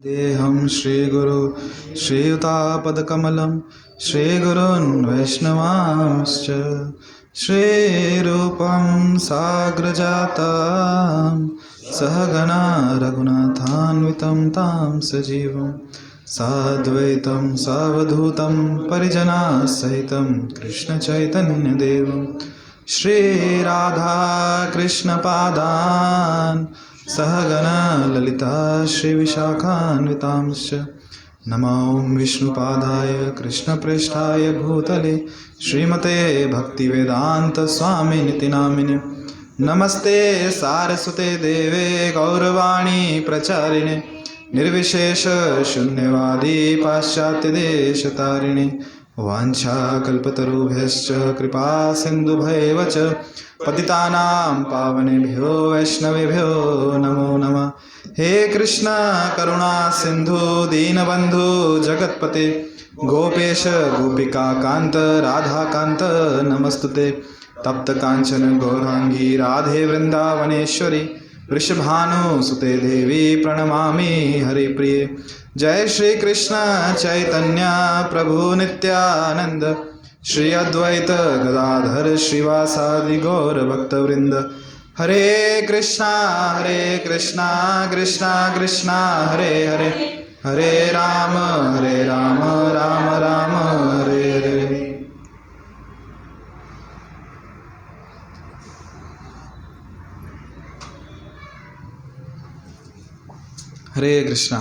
देहं श्रीगुरु श्रीयुतापदकमलं श्रीगुरून् वैष्णवांश्च श्रीरूपं साग्रजातं सहगणा रघुनाथान्वितं तं सजीवं साद्वैतं सावधूतं परिजनासहितं कृष्णचैतन्यदेवं श्रीराधाकृष्णपादान् सहगणा ललिता श्रीविशाखान्वितांश्च नमो विष्णुपादाय कृष्णप्रेष्ठाय भूतले श्रीमते भक्तिवेदान्तस्वामिनिति नामिने नमस्ते सारस्वते देवे गौरवाणी प्रचारिणे निर्विशेष शून्यवादी पाश्चात्यदेशतारिणे वाञ्छाकल्पतरुभ्यश्च कृपा सिन्धुभैव च पतितानां पावनेभ्यो वैष्णवेभ्यो नमो नमः। हे कृष्ण करुणा सिंधु दीनबंधु जगतपते गोपेश गोपिका कांत राधा कांत नमस्तुते। तप्त कांचन गौरांगी राधे वृंदावनेश्वरी वृषभानुसुते देवी प्रणमामि हरिप्रिये। जय श्री कृष्ण चैतन्य प्रभु नित्यानंद श्री अद्वैत गदाधर श्रीवासादि गौर भक्तवृंद। हरे कृष्णा कृष्णा कृष्णा हरे हरे हरे राम राम राम हरे हरे। हरे कृष्णा।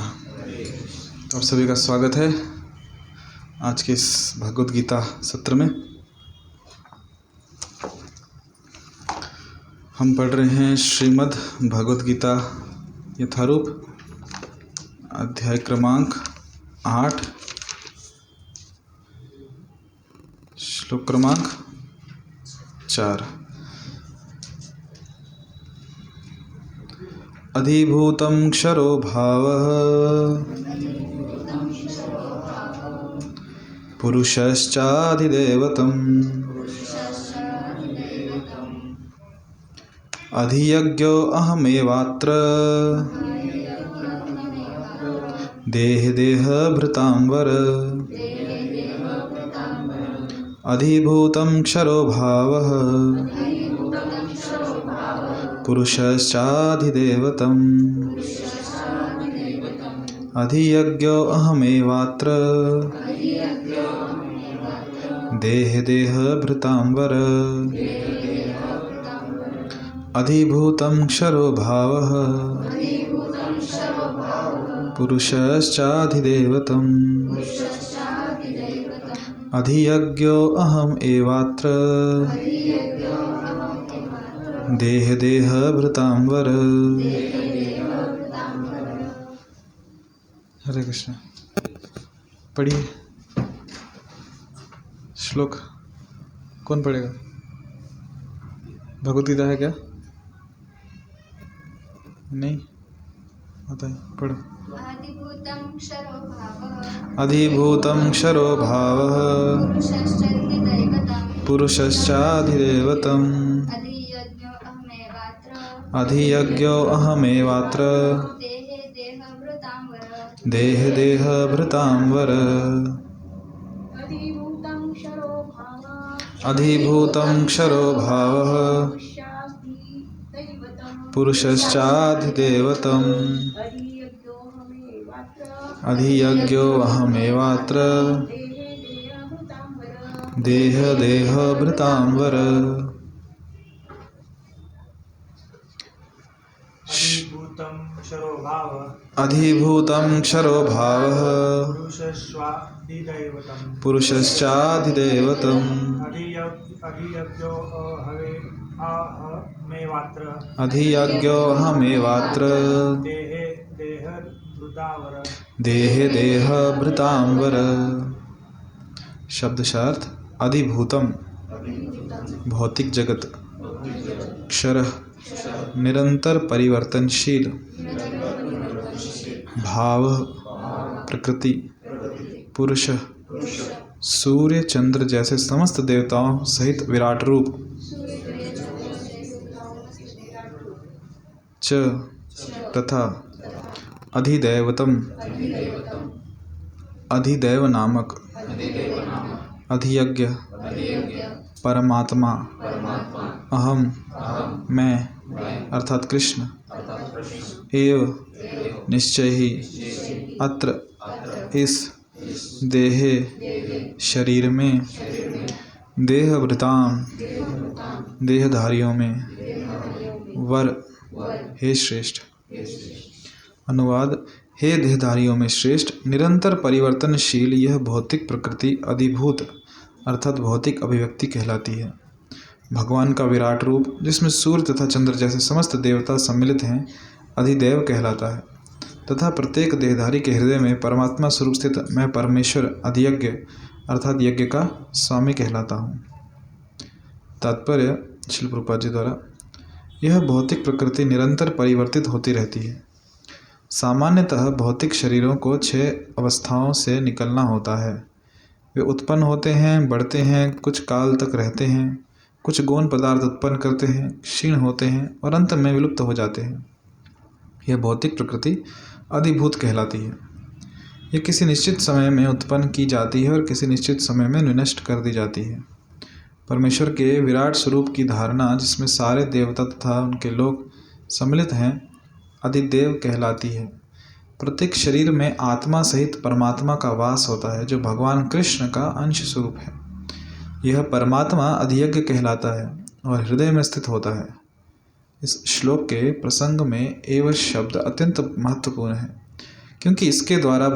आप सभी का स्वागत है आज के इस भगवद गीता सत्र में। हम पढ़ रहे हैं श्रीमद् भगवद गीता यथारूप अध्याय क्रमांक 8 श्लोक क्रमांक 4। अधिभूतं क्षरो भावः पुरुषश्चाधिदैवतम् अधियज्ञो अहमेवात्र देहभृतां वर। अधिभूतं क्षरो भावः पुरुषश्चाधिदैवतम् अधियज्ञो अहमेवात्र देहभृतां वर। अधिभूतं क्षरो भावः पुरुषश्चाधिदैवतम् अधियज्ञो अहम् एवात्र देहभृतां वर। हरे कृष्ण। पढ़िए श्लोक। कौन पढ़ेगा? भगवद गीता है क्या? नहीं आता है, पढ़ो। अधिभूतं क्षरो भावः पुरुषश्चाधिदैवतम् अधियज्ञो अहमेवात्र देहभृतां वर। अधिभूतं क्षरो भावः पुरुषश्चाधिदैवतम् अधियज्ञो अहमेवात्र देहभृतां वर। अधिभूतं क्षरो भावः पुरुषश्चाधिदैवतम् अधियज्ञो अहमेवात्र देहभृतां वर। शब्दशार्थ। अधिभूतम भौतिक जगत, क्षर निरंतर परिवर्तनशील, भाव प्रकृति, पुरुष सूर्य चंद्र जैसे समस्त देवताओं सहित विराट रूप, च तथा अधिदैवतम अधिदैव नामक अधियज्ञ परमात्मा अहम मैं अर्थात कृष्ण एव निश्चय ही अत्र इस देहे शरीर में देहभृताम देहधारियों में वर हे श्रेष्ठ। अनुवाद: हे देहधारियों में श्रेष्ठ, निरंतर परिवर्तनशील यह भौतिक प्रकृति अधिभूत अर्थात भौतिक अभिव्यक्ति कहलाती है। भगवान का विराट रूप जिसमें सूर्य तथा चंद्र जैसे समस्त देवता सम्मिलित हैं अधिदेव कहलाता है तथा प्रत्येक देहधारी के हृदय में परमात्मा स्वरूप स्थित मैं परमेश्वर अधियज्ञ अर्थात यज्ञ का स्वामी कहलाता हूँ। तात्पर्य श्रील प्रभुपाद जी द्वारा: यह भौतिक प्रकृति निरंतर परिवर्तित होती रहती है। सामान्यतः भौतिक शरीरों को 6 अवस्थाओं से निकलना होता है। वे उत्पन्न होते हैं, बढ़ते हैं, कुछ काल तक रहते हैं, कुछ गौण पदार्थ उत्पन्न करते हैं, क्षीण होते हैं और अंत में विलुप्त हो जाते हैं। यह भौतिक प्रकृति अधिभूत कहलाती है। यह किसी निश्चित समय में उत्पन्न की जाती है और किसी निश्चित समय में विनष्ट कर दी जाती है। परमेश्वर के विराट स्वरूप की धारणा जिसमें सारे देवता तथा उनके लोग सम्मिलित हैं अधिदेव कहलाती है। प्रत्येक शरीर में आत्मा सहित परमात्मा का वास होता है जो भगवान कृष्ण का अंश स्वरूप है। यह परमात्मा अधियज्ञ कहलाता है और हृदय में स्थित होता है। इस श्लोक के प्रसंग में एव शब्द अत्यंत महत्वपूर्ण है क्योंकि इसके द्वारा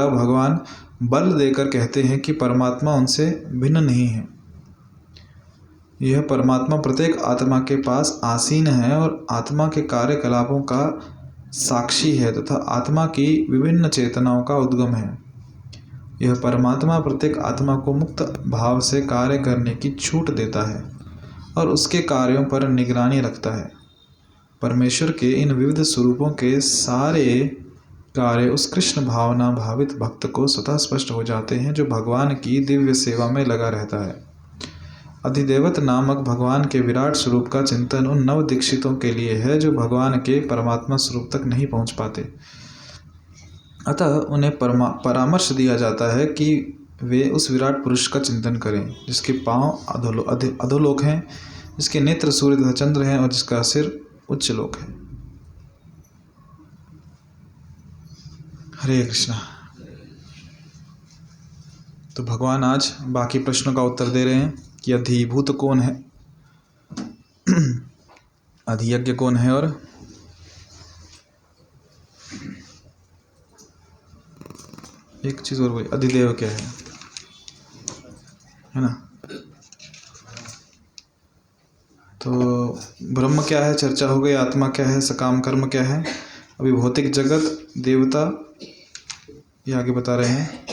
भगवान बल देकर कहते हैं कि परमात्मा उनसे भिन्न नहीं है। यह परमात्मा प्रत्येक आत्मा के पास आसीन है और आत्मा के कार्यकलापों का साक्षी है तथा आत्मा की विभिन्न चेतनाओं का उद्गम है। यह परमात्मा प्रत्येक आत्मा को मुक्त भाव से कार्य करने की छूट देता है और उसके कार्यों पर निगरानी रखता है। परमेश्वर के इन विविध स्वरूपों के सारे कार्य उस कृष्ण भावना भावित भक्त को स्वतः स्पष्ट हो जाते हैं जो भगवान की दिव्य सेवा में लगा रहता है। अधिदेवत नामक भगवान के विराट स्वरूप का चिंतन उन नव दीक्षितों के लिए है जो भगवान के परमात्मा स्वरूप तक नहीं पहुंच पाते। अतः उन्हें परामर्श दिया जाता है कि वे उस विराट पुरुष का चिंतन करें जिसके पांव अधोलोक हैं, जिसके नेत्र सूर्य तथा चंद्र हैं और जिसका सिर उच्च लोक है। हरे कृष्णा। तो भगवान आज बाकी प्रश्नों का उत्तर दे रहे हैं कि अधिभूत कौन है, अधियज्ञ कौन है और एक चीज और बोली अधिदेव क्या है ना। तो ब्रह्म क्या है चर्चा हो गई, आत्मा क्या है, सकाम कर्म क्या है, अभी भौतिक जगत देवता ये आगे बता रहे हैं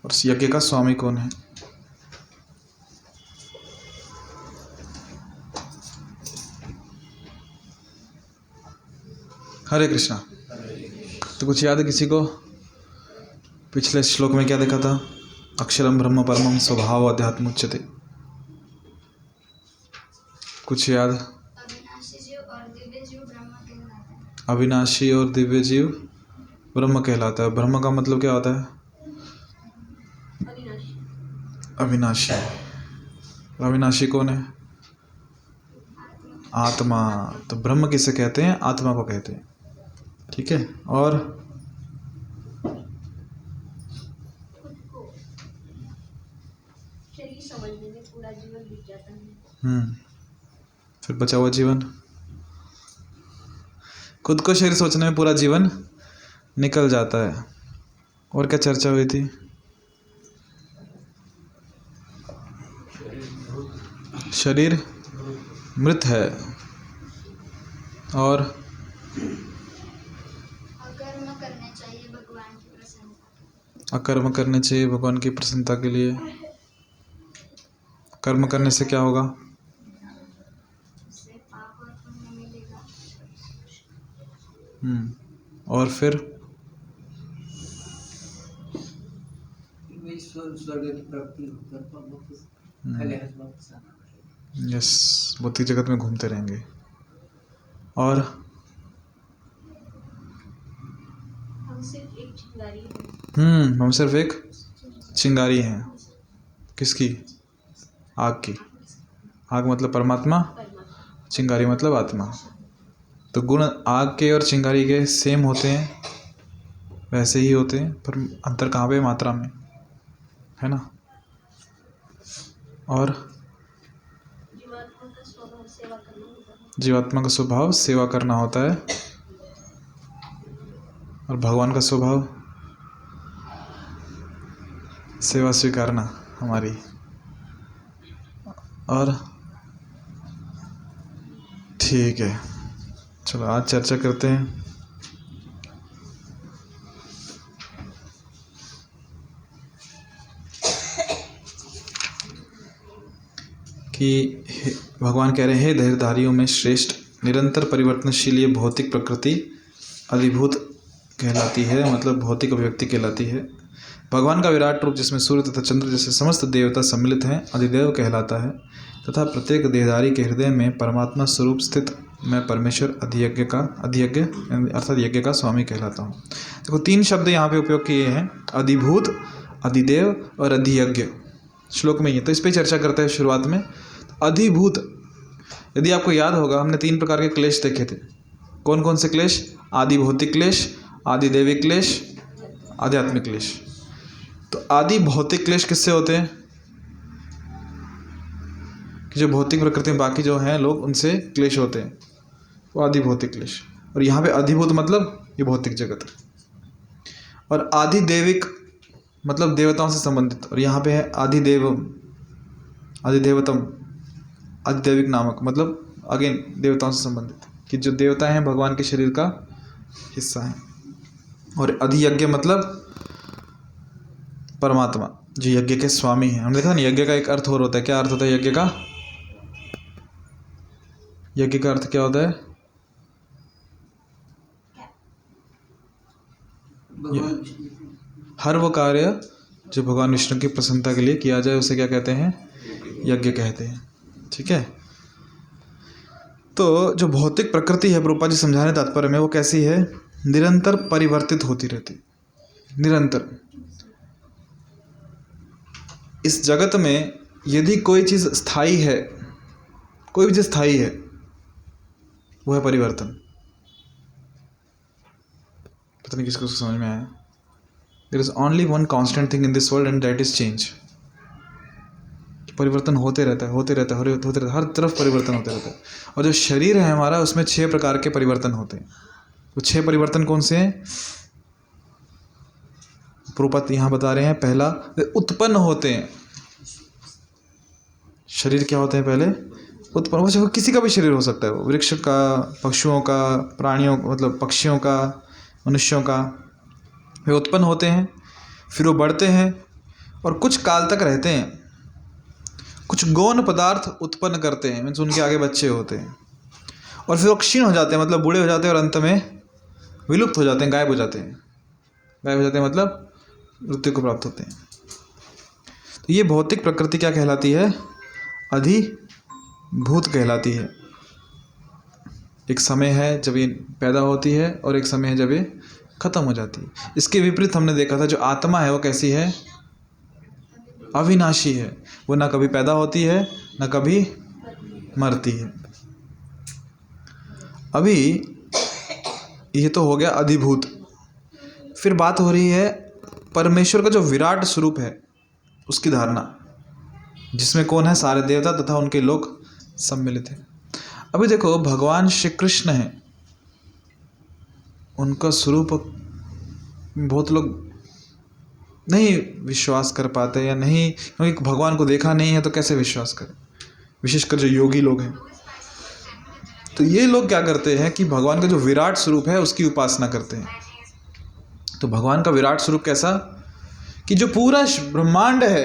और यज्ञ का स्वामी कौन है। हरे कृष्णा। तो कुछ याद है किसी को? पिछले श्लोक में क्या देखा था? अक्षरम ब्रह्म परमम स्वभाव अध्यात्म उच्यते। कुछ याद? अविनाशी और दिव्य जीव ब्रह्म कहलाता है। ब्रह्म का मतलब क्या होता है? अविनाशी। अविनाशी कौन है? आत्मा। तो ब्रह्म किसे कहते हैं? आत्मा को कहते हैं। ठीक है। और शरीर समझने में पूरा जीवन बीत जाता है। फिर बचा हुआ जीवन, खुद को शरीर सोचने में पूरा जीवन निकल जाता है। और क्या चर्चा हुई थी? शरीर मृत है और अकर्म करने चाहिए भगवान की प्रसन्नता। अकर्म करने चाहिए भगवान की प्रसन्नता के लिए। कर्म करने से क्या होगा? उससे पाप और पुण्य मिलेगा। और फिर स्वर्ग की प्राप्ति होकर यस भौतिक जगत में घूमते रहेंगे। और हम सिर्फ एक चिंगारी हैं। हम सिर्फ एक चिंगारी हैं। किसकी? आग की। आग मतलब परमात्मा, चिंगारी मतलब आत्मा। तो गुण आग के और चिंगारी के सेम होते हैं, वैसे ही होते हैं, पर अंतर कहाँ पे? मात्रा में, है ना। और जीवात्मा का स्वभाव सेवा करना होता है। जीवात्मा का स्वभाव सेवा करना होता है, और भगवान का स्वभाव सेवा स्वीकारना हमारी। और ठीक है, चलो आज चर्चा करते हैं कि भगवान कह रहे हैं धैर्यधारियों में श्रेष्ठ निरंतर परिवर्तनशील ये भौतिक प्रकृति अधिभूत कहलाती है, मतलब भौतिक अभिव्यक्ति कहलाती है। भगवान का विराट रूप जिसमें सूर्य तथा चंद्र जैसे समस्त देवता सम्मिलित हैं अधिदेव कहलाता है, तथा प्रत्येक देहधारी के हृदय में परमात्मा स्वरूप स्थित मैं परमेश्वर अधियज्ञ अर्थात यज्ञ का स्वामी कहलाता हूँ। देखो 3 शब्द यहाँ पे उपयोग किए हैं, अधिभूत, अधिदेव और अधियज्ञ, श्लोक में ही। तो इस पर चर्चा करते हैं शुरुआत में। अधिभूत, यदि आपको याद होगा हमने 3 प्रकार के क्लेश देखे थे। कौन कौन से क्लेश? आदि भौतिक क्लेश, आदि दैविक क्लेश, आध्यात्मिक क्लेश। तो आदि भौतिक क्लेश किससे होते हैं? कि जो भौतिक प्रकृति में बाकी जो हैं लोग उनसे क्लेश होते हैं, वो आदि भौतिक क्लेश। और यहाँ पे अधिभूत मतलब ये भौतिक जगत, और आदि दैविक मतलब देवताओं से संबंधित, और यहाँ पे है आदिदेवम, अधिदेवतम, अधिदैविक नामक, मतलब अगेन देवताओं से संबंधित, कि जो देवता हैं भगवान के शरीर का हिस्सा हैं। और अधियज्ञ मतलब परमात्मा जो यज्ञ के स्वामी हैं। हमने देखा ना यज्ञ का एक अर्थ और होता है। क्या अर्थ होता है यज्ञ का? यज्ञ का अर्थ क्या होता है? हर वो कार्य जो भगवान विष्णु की प्रसन्नता के लिए किया जाए उसे क्या कहते हैं? यज्ञ कहते हैं। ठीक है। तो जो भौतिक प्रकृति है, प्रभुपाद जी समझाने तात्पर्य में, वो कैसी है? निरंतर परिवर्तित होती रहती, निरंतर। इस जगत में यदि कोई चीज़ स्थायी है, कोई भी चीज़ स्थायी है, वो है परिवर्तन। पता नहीं किसको समझ में आया? There is only one constant thing in this world and that is change. परिवर्तन होते रहता है, होते रहता है, होते रहता है, हर तरफ परिवर्तन होते रहता है। और जो शरीर है हमारा, उसमें 6 प्रकार के परिवर्तन होते हैं। वो 6 परिवर्तन कौन से हैं? प्रभुपाद यहाँ बता रहे हैं। पहला, वे उत्पन्न होते हैं। शरीर क्या होते हैं? पहले उत्पन्न, वो किसी का भी शरीर हो सकता है, वो वृक्ष का, पशुओं का, प्राणियों, मतलब पक्षियों का, मनुष्यों का। वे उत्पन्न होते हैं, फिर वो बढ़ते हैं और कुछ काल तक रहते हैं। कुछ गौण पदार्थ उत्पन्न करते हैं, मीन्स उनके आगे बच्चे होते हैं, और फिर वो क्षीण हो जाते हैं, मतलब बूढ़े हो जाते हैं, और अंत में विलुप्त हो जाते हैं, गायब हो जाते हैं। गायब हो जाते हैं मतलब मृत्यु को प्राप्त होते हैं। तो ये भौतिक प्रकृति क्या कहलाती है? अधिभूत कहलाती है। एक समय है जब ये पैदा होती है, और एक समय है जब ये खत्म हो जाती है। इसके विपरीत हमने देखा था, जो आत्मा है वो कैसी है? अविनाशी है। वो ना कभी पैदा होती है, ना कभी मरती है। अभी ये तो हो गया अधिभूत। फिर बात हो रही है परमेश्वर का जो विराट स्वरूप है उसकी धारणा, जिसमें कौन है? सारे देवता तथा उनके लोग सम्मिलित हैं। अभी देखो भगवान श्री कृष्ण है, उनका स्वरूप बहुत लोग नहीं विश्वास कर पाते, या नहीं, क्योंकि भगवान को देखा नहीं है तो कैसे विश्वास करें, विशेषकर जो योगी लोग हैं। तो ये लोग क्या करते हैं कि भगवान का जो विराट स्वरूप है उसकी उपासना करते हैं। तो भगवान का विराट स्वरूप कैसा? कि जो पूरा ब्रह्मांड है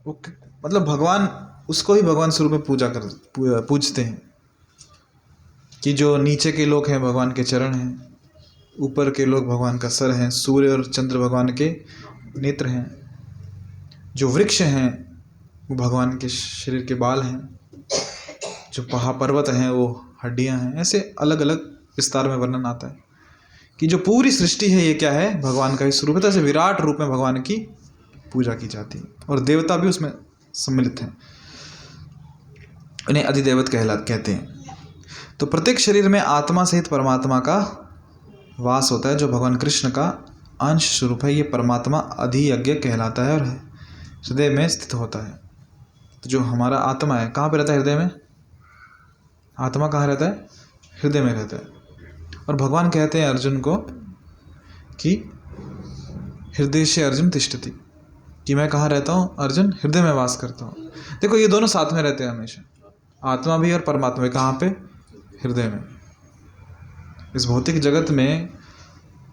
वो, मतलब भगवान उसको ही भगवान स्वरूप में पूजते हैं। कि जो नीचे के लोग हैं भगवान के चरण हैं, ऊपर के लोग भगवान का सर हैं, सूर्य और चंद्र भगवान के नेत्र हैं, जो वृक्ष हैं वो भगवान के शरीर के बाल हैं, जो पर्वत हैं वो हड्डियां हैं, ऐसे अलग अलग विस्तार में वर्णन आता है कि जो पूरी सृष्टि है ये क्या है, भगवान का ही स्वरूप है। तो ऐसे विराट रूप में भगवान की पूजा की जाती है और देवता भी उसमें सम्मिलित हैं, उन्हें अधिदेवत कहते हैं। तो प्रत्येक शरीर में आत्मा सहित परमात्मा का वास होता है, जो भगवान कृष्ण का अंश स्वरूप है। ये परमात्मा अधियज्ञ कहलाता है और हृदय में स्थित होता है। तो जो हमारा आत्मा है कहाँ पे रहता है? हृदय में। आत्मा कहाँ रहता है? हृदय में रहता है। और भगवान कहते हैं अर्जुन को कि हृदय से अर्जुन तिष्ठति, कि मैं कहाँ रहता हूँ अर्जुन? हृदय में वास करता हूँ। देखो ये दोनों साथ में रहते हैं हमेशा, आत्मा भी और परमात्मा भी। कहाँ पे? हृदय में। इस भौतिक जगत में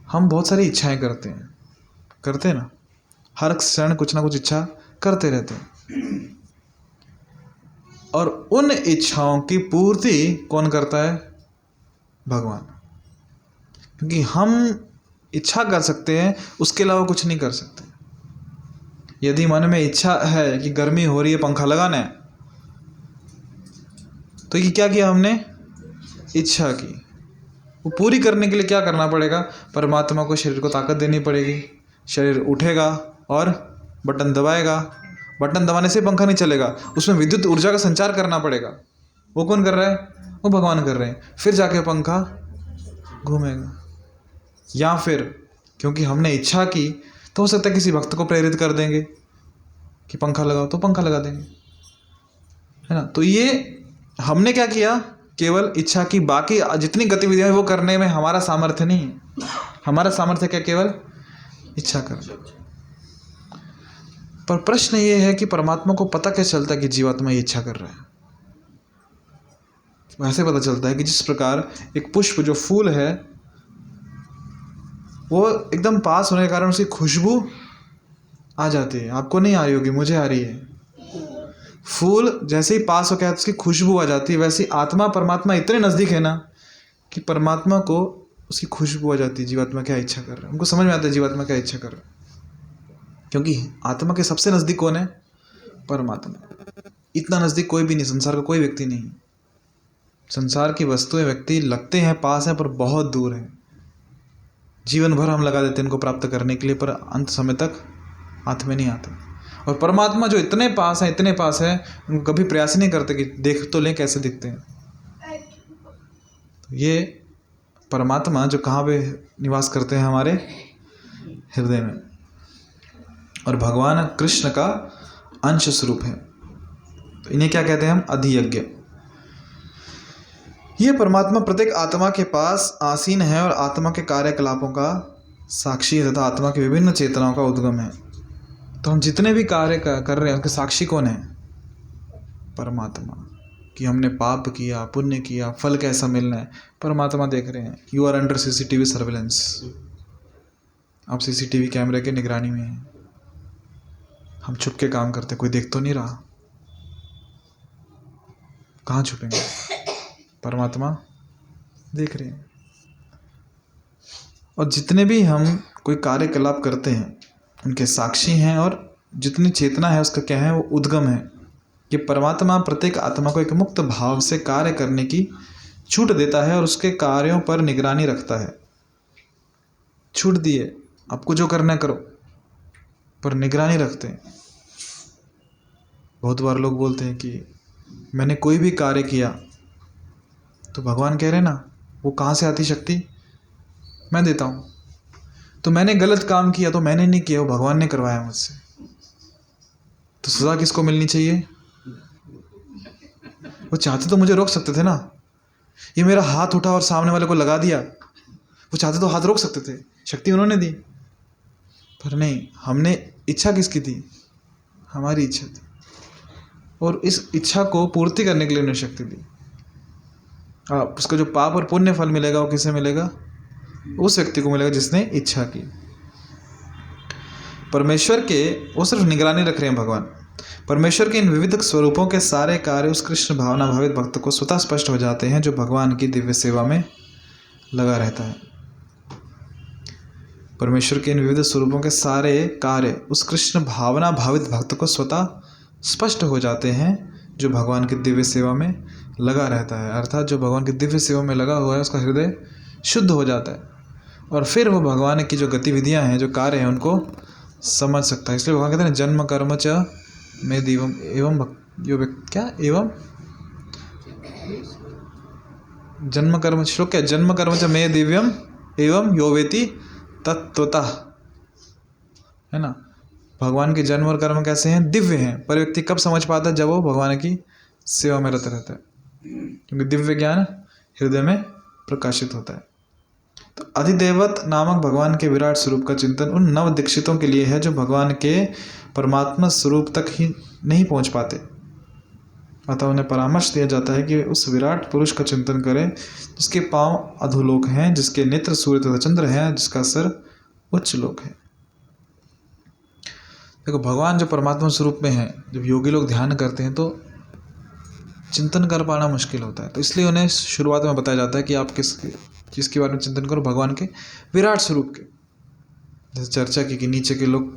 हम बहुत सारी इच्छाएं करते हैं ना, हर क्षण कुछ ना कुछ इच्छा करते रहते हैं, और उन इच्छाओं की पूर्ति कौन करता है? भगवान। क्योंकि हम इच्छा कर सकते हैं, उसके अलावा कुछ नहीं कर सकते। यदि मन में इच्छा है कि गर्मी हो रही है, पंखा लगाना है, तो ये क्या किया हमने? इच्छा की। वो पूरी करने के लिए क्या करना पड़ेगा? परमात्मा को शरीर को ताकत देनी पड़ेगी। शरीर उठेगा और बटन दबाएगा। बटन दबाने से पंखा नहीं चलेगा, उसमें विद्युत ऊर्जा का संचार करना पड़ेगा। वो कौन कर रहा है? वो भगवान कर रहे हैं। फिर जाके पंखा घूमेगा। या फिर क्योंकि हमने इच्छा की तो हो सकता है किसी भक्त को प्रेरित कर देंगे कि पंखा लगाओ, तो पंखा लगा देंगे, है ना। तो ये हमने क्या किया? केवल इच्छा की। बाकी जितनी गतिविधियां वो करने में हमारा सामर्थ्य नहीं है। हमारा सामर्थ्य क्या? केवल इच्छा करना। पर प्रश्न ये है कि परमात्मा को पता कैसे चलता है कि जीवात्मा ये इच्छा कर रहा है? वैसे पता चलता है कि जिस प्रकार एक पुष्प, जो फूल है, वो एकदम पास होने के कारण उसकी खुशबू आ जाती है। आपको नहीं आ रही होगी, मुझे आ रही है। फूल जैसे ही पास हो गया उसकी खुशबू आ जाती है। वैसे आत्मा परमात्मा इतने नज़दीक है ना कि परमात्मा को उसकी खुशबू आ जाती है। जीवात्मा क्या इच्छा कर रहा है, उनको समझ में आता है जीवात्मा क्या इच्छा कर रहा है। क्योंकि आत्मा के सबसे नज़दीक कौन है? परमात्मा। इतना नज़दीक कोई भी नहीं, संसार का कोई व्यक्ति नहीं। संसार की वस्तुएं, व्यक्ति लगते हैं पास हैं पर बहुत दूर हैं। जीवन भर हम लगा देते हैं इनको प्राप्त करने के लिए, पर अंत समय तक हाथ में नहीं आते। और परमात्मा जो इतने पास है, उनको कभी प्रयास नहीं करते कि देख तो लें कैसे दिखते हैं। ये परमात्मा जो कहाँ पे निवास करते हैं? हमारे हृदय में। और भगवान कृष्ण का अंश स्वरूप है। तो इन्हें क्या कहते हैं हम? अधियज्ञ। ये परमात्मा प्रत्येक आत्मा के पास आसीन है और आत्मा के कार्यकलापों का साक्षी है तथा आत्मा की विभिन्न चेतनाओं का उद्गम है। तो हम जितने भी कार्य कर रहे हैं उनके साक्षी कौन है? परमात्मा। कि हमने पाप किया, पुण्य किया, फल कैसा मिलना है, परमात्मा देख रहे हैं। You are under CCTV surveillance. आप CCTV कैमरे के निगरानी में हैं। हम छुप के काम करते, कोई देख तो नहीं रहा, कहाँ छुपेंगे? परमात्मा देख रहे हैं। और जितने भी हम कोई कार्यकलाप करते हैं उनके साक्षी हैं, और जितनी चेतना है उसका क्या है? वो उद्गम है। कि परमात्मा प्रत्येक आत्मा को एक मुक्त भाव से कार्य करने की छूट देता है और उसके कार्यों पर निगरानी रखता है। छूट दिए, आपको जो करना है करो, पर निगरानी रखते हैं। बहुत बार लोग बोलते हैं कि मैंने कोई भी कार्य किया, तो भगवान कह रहे हैं ना, वो कहाँ से आती शक्ति? मैं देता हूँ। तो मैंने गलत काम किया तो मैंने नहीं किया, वो भगवान ने करवाया मुझसे। तो सज़ा किसको मिलनी चाहिए? वो चाहते तो मुझे रोक सकते थे ना। ये मेरा हाथ उठा और सामने वाले को लगा दिया, वो चाहते तो हाथ रोक सकते थे, शक्ति उन्होंने दी। पर नहीं, हमने इच्छा किसकी थी? हमारी इच्छा थी। और इस इच्छा को पूर्ति करने के लिए उन्हें शक्ति दी। उसका जो पाप और पुण्य फल मिलेगा वो किसे मिलेगा? उस व्यक्ति को मिलेगा जिसने इच्छा की। परमेश्वर के, वो सिर्फ निगरानी रख रहे हैं भगवान। परमेश्वर के इन विविध स्वरूपों के सारे कार्य उस कृष्ण भावना भावित भक्त को स्वतः स्पष्ट हो जाते हैं जो भगवान की दिव्य सेवा में लगा रहता है। परमेश्वर के इन विविध स्वरूपों के सारे कार्य उस कृष्ण भावना भावित भक्त को स्वतः स्पष्ट हो जाते हैं जो भगवान की दिव्य सेवा में लगा रहता है, अर्थात जो भगवान की दिव्य सेवा में लगा हुआ है उसका हृदय शुद्ध हो जाता है और फिर वो भगवान की जो गतिविधियां हैं, जो कार्य हैं, उनको समझ सकता है। इसलिए भगवान कहते हैं जन्म कर्म च में दिवम एवं क्या एवं जन्म कर्म श्लोक क्या, जन्म कर्म च मे दिव्यम एवं यो वेति तत्वतः, है ना। भगवान के जन्म और कर्म कैसे हैं, दिव्य हैं, पर व्यक्ति कब समझ पाता है, जब वो भगवान की सेवा में रत रहता है, क्योंकि दिव्य ज्ञान हृदय में प्रकाशित होता है। तो अधिदेवत नामक भगवान के विराट स्वरूप का चिंतन उन नव दीक्षितों के लिए है जो भगवान के परमात्मा स्वरूप तक ही नहीं पहुंच पाते। अतः उन्हें परामर्श दिया जाता है कि उस विराट पुरुष का चिंतन करें जिसके पांव अधोलोक हैं, जिसके नेत्र सूर्य तथा चंद्र हैं, जिसका सर उच्च लोक है। देखो भगवान जो परमात्मा स्वरूप में है, जब योगी लोग ध्यान करते हैं तो चिंतन कर पाना मुश्किल होता है। तो इसलिए उन्हें शुरुआत में बताया जाता है कि आप किस चीज़ के बारे में चिंतन करो, भगवान के विराट स्वरूप के। जैसे चर्चा की कि नीचे के लोग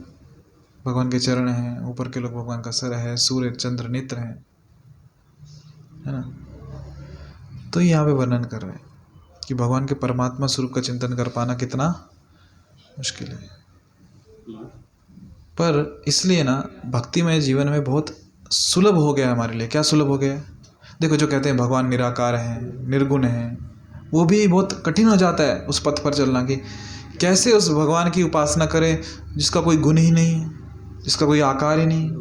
भगवान के चरण हैं, ऊपर के लोग भगवान का सर है, सूर्य चंद्र नेत्र हैं, है ना। तो यहाँ पे वर्णन कर रहे हैं कि भगवान के परमात्मा स्वरूप का चिंतन कर पाना कितना मुश्किल है। पर इसलिए ना भक्तिमय जीवन में बहुत सुलभ हो गया हमारे लिए। क्या सुलभ हो गया? देखो जो कहते हैं भगवान निराकार हैं, निर्गुण हैं, वो भी बहुत कठिन हो जाता है उस पथ पर चलना कि कैसे उस भगवान की उपासना करें जिसका कोई गुण ही नहीं है, जिसका कोई आकार ही नहीं है।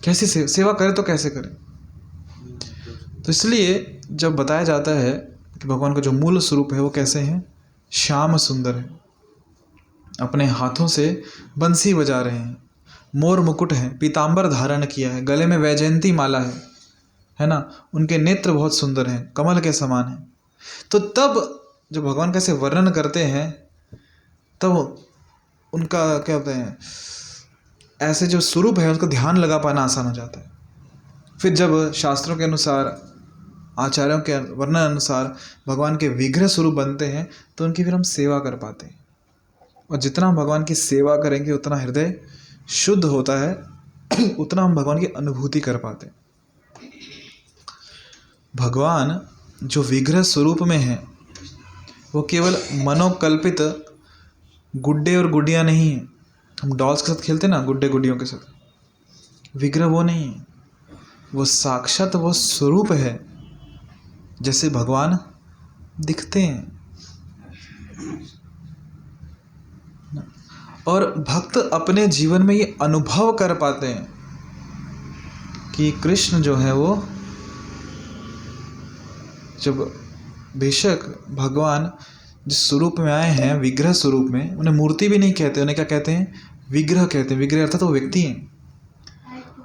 कैसे सेवा करें तो कैसे करें? तो इसलिए जब बताया जाता है कि भगवान का जो मूल स्वरूप है वो कैसे हैं, श्याम सुंदर है, अपने हाथों से बंसी बजा रहे हैं, मोर मुकुट है, पीतांबर धारण किया है, गले में वैजयंती माला है ना, उनके नेत्र बहुत सुंदर हैं, कमल के समान हैं। तो तब जब भगवान कैसे वर्णन करते हैं तब उनका क्या होता है, ऐसे जो स्वरूप है उसको ध्यान लगा पाना आसान हो जाता है। फिर जब शास्त्रों के अनुसार, आचार्यों के वर्णन अनुसार भगवान के विग्रह स्वरूप बनते हैं तो उनकी फिर हम सेवा कर पाते हैं। और जितना हम भगवान की सेवा करेंगे उतना हृदय शुद्ध होता है, उतना हम भगवान की अनुभूति कर पाते हैं। भगवान जो विग्रह स्वरूप में है वो केवल मनोकल्पित गुड्डे और गुड़ियाँ नहीं है। हम डॉल्स के साथ खेलते हैं ना, गुड्डे गुड़ियों के साथ, विग्रह वो नहीं है, वो साक्षात वो स्वरूप है जैसे भगवान दिखते हैं। और भक्त अपने जीवन में ये अनुभव कर पाते हैं कि कृष्ण जो है वो, जब बेशक भगवान जिस स्वरूप में आए हैं विग्रह स्वरूप में, उन्हें मूर्ति भी नहीं कहते, उन्हें क्या कहते हैं, विग्रह कहते हैं। विग्रह अर्थात वो व्यक्ति हैं।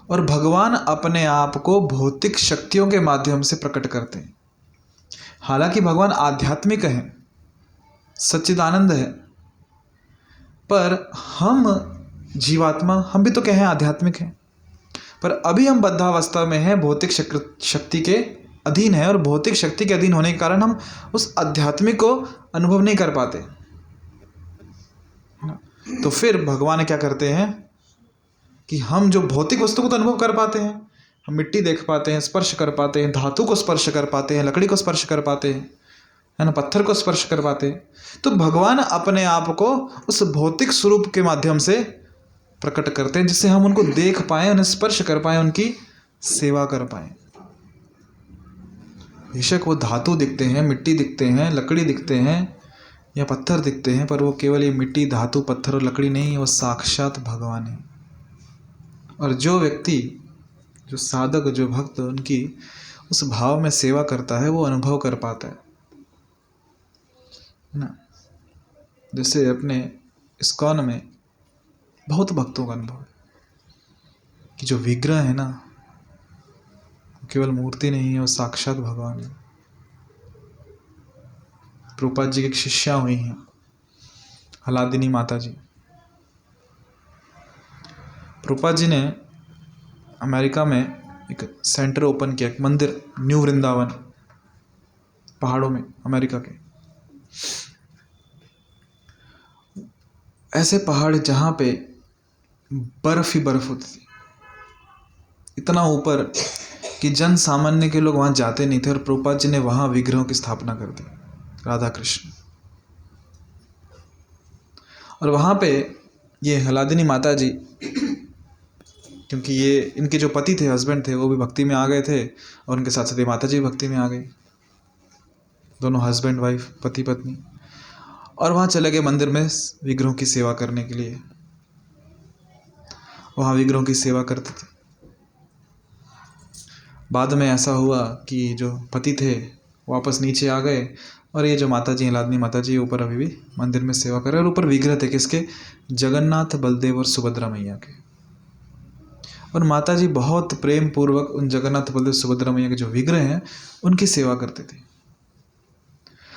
और भगवान अपने आप को भौतिक शक्तियों के माध्यम से प्रकट करते हैं। हालांकि भगवान आध्यात्मिक हैं, सच्चिदानंद है, पर हम जीवात्मा, हम भी तो क्या है, आध्यात्मिक हैं। पर अभी हम बद्धावस्था में हैं, भौतिक शक्ति के अधीन है, और भौतिक शक्ति के अधीन होने के कारण हम उस आध्यात्मिक को अनुभव नहीं कर पाते। तो फिर भगवान क्या करते हैं कि हम जो भौतिक वस्तु को तो अनुभव कर पाते हैं, हम मिट्टी देख पाते हैं, स्पर्श कर पाते हैं, धातु को स्पर्श कर पाते हैं, लकड़ी को स्पर्श कर पाते हैं, है ना, पत्थर को स्पर्श कर पाते हैं। तो भगवान अपने आप को उस भौतिक स्वरूप के माध्यम से प्रकट करते हैं जिससे हम उनको देख पाएं, उन्हें स्पर्श कर पाएं, उनकी सेवा कर पाएं। बेशक वो धातु दिखते हैं, मिट्टी दिखते हैं, लकड़ी दिखते हैं या पत्थर दिखते हैं, पर वो केवल ये मिट्टी, धातु, पत्थर और लकड़ी नहीं, वो साक्षात भगवान है। और जो व्यक्ति, जो साधक, जो भक्त उनकी उस भाव में सेवा करता है वो अनुभव कर पाता है ना। जैसे अपने इस्कॉन में बहुत भक्तों का अनुभव है कि जो विग्रह है ना, केवल मूर्ति नहीं है, वो साक्षात भगवान है। प्रभुपाद जी की एक शिष्या हुई हैं, हलादिनी माता जी। प्रभुपाद जी ने अमेरिका में एक सेंटर ओपन किया, एक मंदिर, न्यू वृंदावन, पहाड़ों में, अमेरिका के। ऐसे पहाड़ जहाँ पे बर्फ ही बर्फ होती थी, इतना ऊपर कि जन सामान्य के लोग वहाँ जाते नहीं थे और प्रभुपाद जी ने वहाँ विग्रहों की स्थापना कर दी, राधा कृष्ण। और वहाँ पे ये हलादिनी माता जी, क्योंकि ये इनके जो पति थे, हस्बैंड थे, वो भी भक्ति में आ गए थे और उनके साथ साथ ये माता जी भी भक्ति में आ गई, दोनों हस्बैंड वाइफ, पति पत्नी। और वहाँ चले गए मंदिर में विग्रहों की सेवा करने के लिए, वहाँ विग्रहों की सेवा करते थे। बाद में ऐसा हुआ कि जो पति थे वापस नीचे आ गए और ये जो माता जी, हलादिनी माता जी, ऊपर अभी भी मंदिर में सेवा कर रहे हैं। और ऊपर विग्रह थे किसके? जगन्नाथ, बलदेव और सुभद्रा मैया के। और माता जी बहुत प्रेम पूर्वक उन जगन्नाथ, बलदेव, सुभद्रा मैया के जो विग्रह हैं उनकी सेवा करते थे।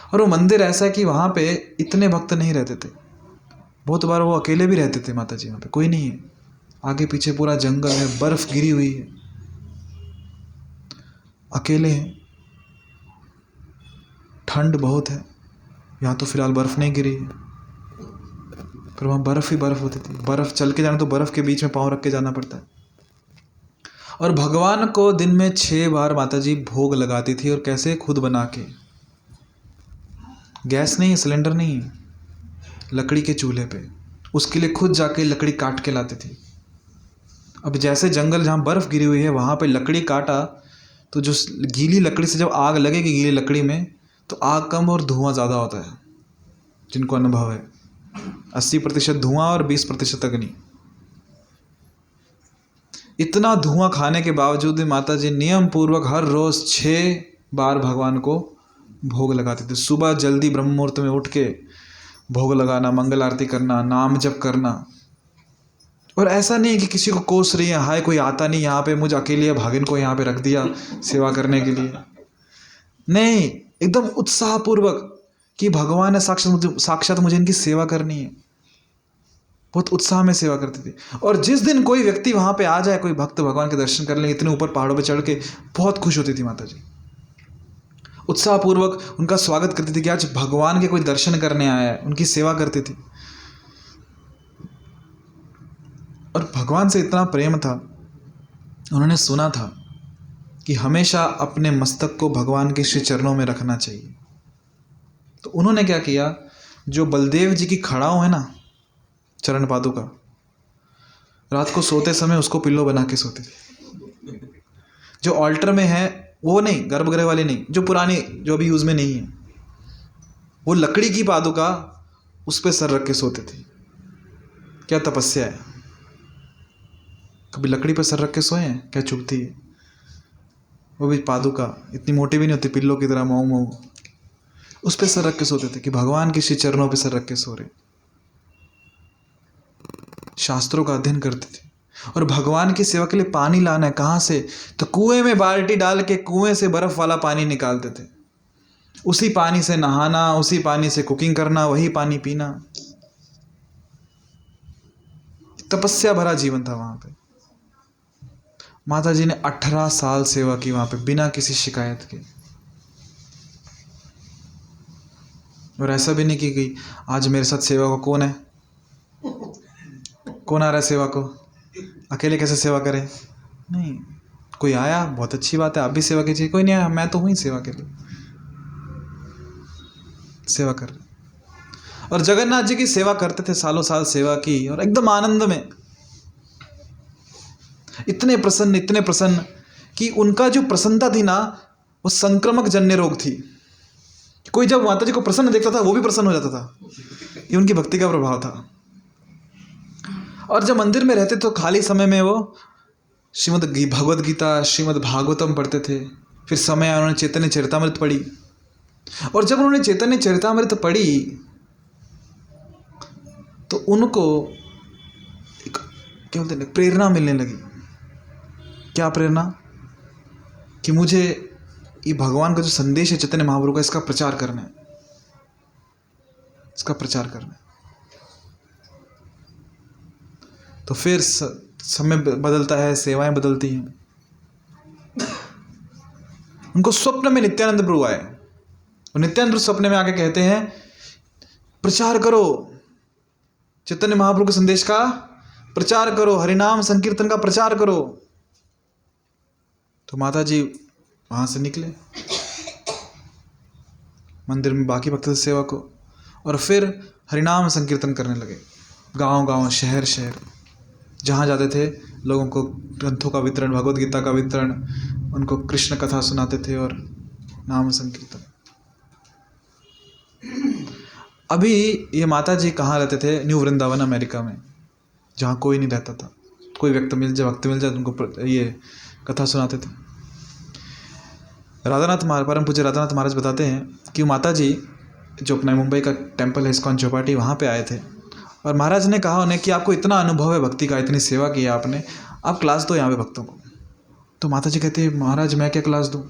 और वो मंदिर ऐसा है कि वहाँ पे इतने भक्त नहीं रहते थे, बहुत बार वो अकेले भी रहते थे माता जी, वहाँ पे कोई नहीं है, आगे पीछे पूरा जंगल है, बर्फ गिरी हुई है, अकेले हैं, ठंड बहुत है। यहाँ तो फिलहाल बर्फ़ नहीं गिरी है, पर वहाँ बर्फ़ ही बर्फ़ होती थी। बर्फ़ चल के जाना तो बर्फ़ के बीच में पाँव रख के जाना पड़ता है। और भगवान को दिन में 6 बार माता जी भोग लगाती थी। और कैसे? खुद बना के, गैस नहीं है, सिलेंडर नहीं है, लकड़ी के चूल्हे पे, उसके लिए खुद जाके लकड़ी काट के लाती थी। अब जैसे जंगल जहाँ बर्फ़ गिरी हुई है वहाँ पे लकड़ी काटा तो जो गीली लकड़ी से जब आग लगेगी गीली लकड़ी में तो आग कम और धुआं ज़्यादा होता है। जिनको अनुभव है, 80% धुआं और 20% अग्नि। इतना धुआं खाने के बावजूद माता जी नियम पूर्वक हर रोज़ 6 बार भगवान को भोग लगाते थे। सुबह जल्दी ब्रह्म मुहूर्त में उठ के भोग लगाना, मंगल आरती करना, नाम जप करना। और ऐसा नहीं है कि किसी को कोस रही है, हाय कोई आता नहीं यहाँ पे, मुझे अकेले भागिन को यहाँ पे रख दिया सेवा करने के लिए। नहीं, एकदम उत्साहपूर्वक कि भगवान है, साक्षात मुझे इनकी सेवा करनी है। बहुत उत्साह में सेवा करती थी। और जिस दिन कोई व्यक्ति वहाँ पे आ जाए, कोई भक्त भगवान के दर्शन कर ले, इतने ऊपर पहाड़ों पे चढ़ के, बहुत खुश होती थी माता जी। उत्साहपूर्वक उनका स्वागत करती थी कि आज भगवान के कोई दर्शन करने आया है, उनकी सेवा करती थी। और भगवान से इतना प्रेम था, उन्होंने सुना था कि हमेशा अपने मस्तक को भगवान के श्री चरणों में रखना चाहिए। तो उन्होंने क्या किया, जो बलदेव जी की खड़ाऊ है ना, चरण पादुका, रात को सोते समय उसको पिल्लो बना के सोते थे। जो ऑल्टर में है वो नहीं, गर्भगृह वाली नहीं, जो पुरानी, जो अभी यूज में नहीं है, वो लकड़ी की पादुका, उस पर सर रख के सोते थे। क्या तपस्या है! कभी लकड़ी पर सर रख के सोए हैं? क्या चुभती है! वो भी पादुका, इतनी मोटी भी नहीं होती, पिल्लो की तरह मऊ मऊ, उस पर सर रख के सोते थे कि भगवान के श्री चरणों पे सर रख के सो रहे। शास्त्रों का अध्ययन करते थे। और भगवान की सेवा के लिए पानी लाना है, कहाँ से? तो कुएं में बाल्टी डाल के कुएं से बर्फ वाला पानी निकालते थे, उसी पानी से नहाना, उसी पानी से कुकिंग करना, वही पानी पीना। तपस्या भरा जीवन था वहां पे। माता जी ने 18 साल सेवा की वहां पे बिना किसी शिकायत के। और ऐसा भी नहीं कि गई आज मेरे साथ सेवा को कौन है, कौन आ रहा है सेवा को, अकेले कैसे सेवा करें? नहीं, कोई आया बहुत अच्छी बात है, आप भी सेवा कीजिए, कोई नहीं आया मैं तो हूँ ही सेवा के लिए, सेवा कर रहे। और जगन्नाथ जी की सेवा करते थे, सालों साल सेवा की, और एकदम आनंद में, इतने प्रसन्न कि उनका जो प्रसन्नता थी ना, वो संक्रमक जन्य रोग थी। कोई जब माता जी को प्रसन्न देखता था वो भी प्रसन्न हो जाता था। ये उनकी भक्ति का प्रभाव था। और जब मंदिर में रहते तो खाली समय में वो श्रीमद् भगवद गीता, श्रीमद् भागवतम पढ़ते थे। फिर समय आया, उन्होंने चैतन्य चरितामृत पढ़ी। और जब उन्होंने चैतन्य चरितामृत पढ़ी तो उनको एक क्या बोलते हैं, प्रेरणा मिलने लगी। क्या प्रेरणा? कि मुझे ये भगवान का जो संदेश है चैतन्य महाप्रभु का, इसका प्रचार करना है, इसका प्रचार करना है। तो फिर समय बदलता है, सेवाएं बदलती हैं। उनको स्वप्न में नित्यानंद प्रभु आए और नित्यानंद स्वप्न में आके कहते हैं, प्रचार करो, चैतन्य महाप्रभु के संदेश का प्रचार करो, हरिनाम संकीर्तन का प्रचार करो। तो माता जी वहाँ से निकले मंदिर में बाकी भक्तों से सेवा को, और फिर हरिनाम संकीर्तन करने लगे। गांव-गांव, शहर-शहर जहाँ जाते थे लोगों को ग्रंथों का वितरण, भगवद गीता का वितरण, उनको कृष्ण कथा सुनाते थे और नाम संकीर्तन। अभी ये माता जी कहाँ रहते थे? न्यू वृंदावन, अमेरिका में, जहाँ कोई नहीं रहता था। कोई भक्त मिल जाए उनको ये कथा सुनाते थे। परम पूज्य राधानाथ महाराज बताते हैं कि माता जी जो अपना मुंबई का टेम्पल है इस्कॉन चौपाटी, वहाँ पे आए थे और महाराज ने कहा उन्हें कि आपको इतना अनुभव है भक्ति का, इतनी सेवा की है आपने, आप क्लास दो यहाँ पे भक्तों को। तो माता जी कहते हैं महाराज मैं क्या क्लास दूँ?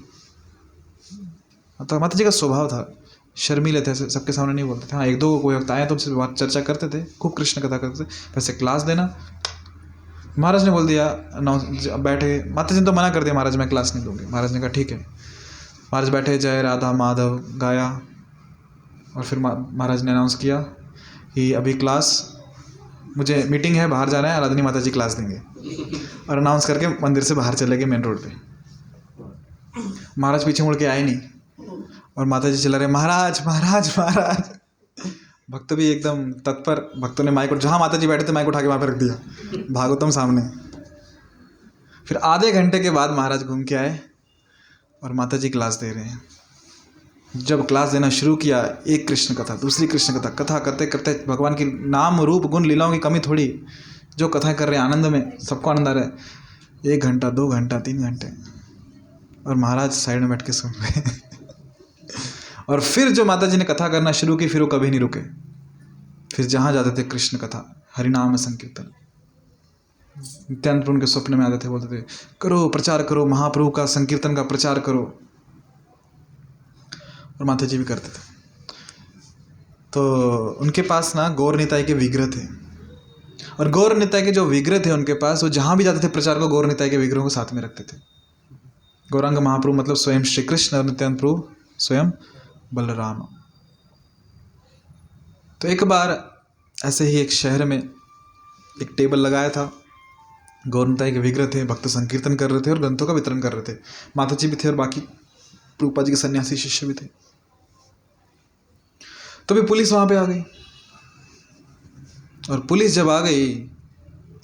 तो माता जी का स्वभाव था, शर्मीले थे, सबके सामने नहीं बोलते थे। हाँ, एक दो कोई वक्त आए तो उनसे बात चर्चा करते थे, खूब कृष्ण कथा करते थे। वैसे क्लास देना, महाराज ने बोल दिया बैठे। माता जी ने तो मना कर दिया, महाराज मैं क्लास नहीं दूंगी। महाराज ने कहा ठीक है। महाराज बैठे, जय राधा माधव गाया और फिर महाराज ने अनाउंस किया कि अभी क्लास, मुझे मीटिंग है, बाहर जाना है, आराधनी माता जी क्लास देंगे, और अनाउंस करके मंदिर से बाहर चले गए मेन रोड पे। महाराज पीछे मुड़ के आए नहीं और माता जी चिल्ला रहे महाराज महाराज महाराज। भक्त भी एकदम तत्पर, भक्तों ने माइक, जहाँ माता जी बैठे थे माइक उठा के वहाँ पे रख दिया, भागवतम सामने। फिर आधे घंटे के बाद महाराज घूम के आए और माता जी क्लास दे रहे हैं। जब क्लास देना शुरू किया, एक कृष्ण कथा, दूसरी कृष्ण कथा, कथा करते करते भगवान की नाम रूप गुण लीलाओं की कमी थोड़ी, जो कथाएं कर रहे हैं आनंद में, सबको आनंद आ रहा है। 1 घंटा, 2 घंटा, 3 घंटे, और महाराज साइड में बैठ के सुन रहे हैं। और फिर जो माता जी ने कथा करना शुरू की, फिर वो कभी नहीं रुके। फिर जहाँ जाते थे कृष्ण कथा, हरिनाम संकीर्तन। नित्यानंद प्रभु उनके स्वप्न में आते थे, बोलते थे करो प्रचार करो, महाप्रभु का संकीर्तन का प्रचार करो, और माता जी भी करते थे। तो उनके पास ना गौर निताई के विग्रह थे, और गौर निताई के जो विग्रह थे उनके पास, वो जहाँ भी जाते थे प्रचार को, गौर निताई के विग्रहों को साथ में रखते थे। गौरांग महाप्रभु मतलब स्वयं श्री कृष्ण, और नित्यानंद प्रभु स्वयं बलराम। तो एक बार ऐसे ही एक शहर में एक टेबल लगाया था, गौर निताई के विग्रह थे, भक्त संकीर्तन कर रहे थे और ग्रंथों का वितरण कर रहे थे। माता जी भी थे और बाकी प्रभुपाद जी के सन्यासी शिष्य भी थे। तो भी पुलिस वहां पे आ गई, और पुलिस जब आ गई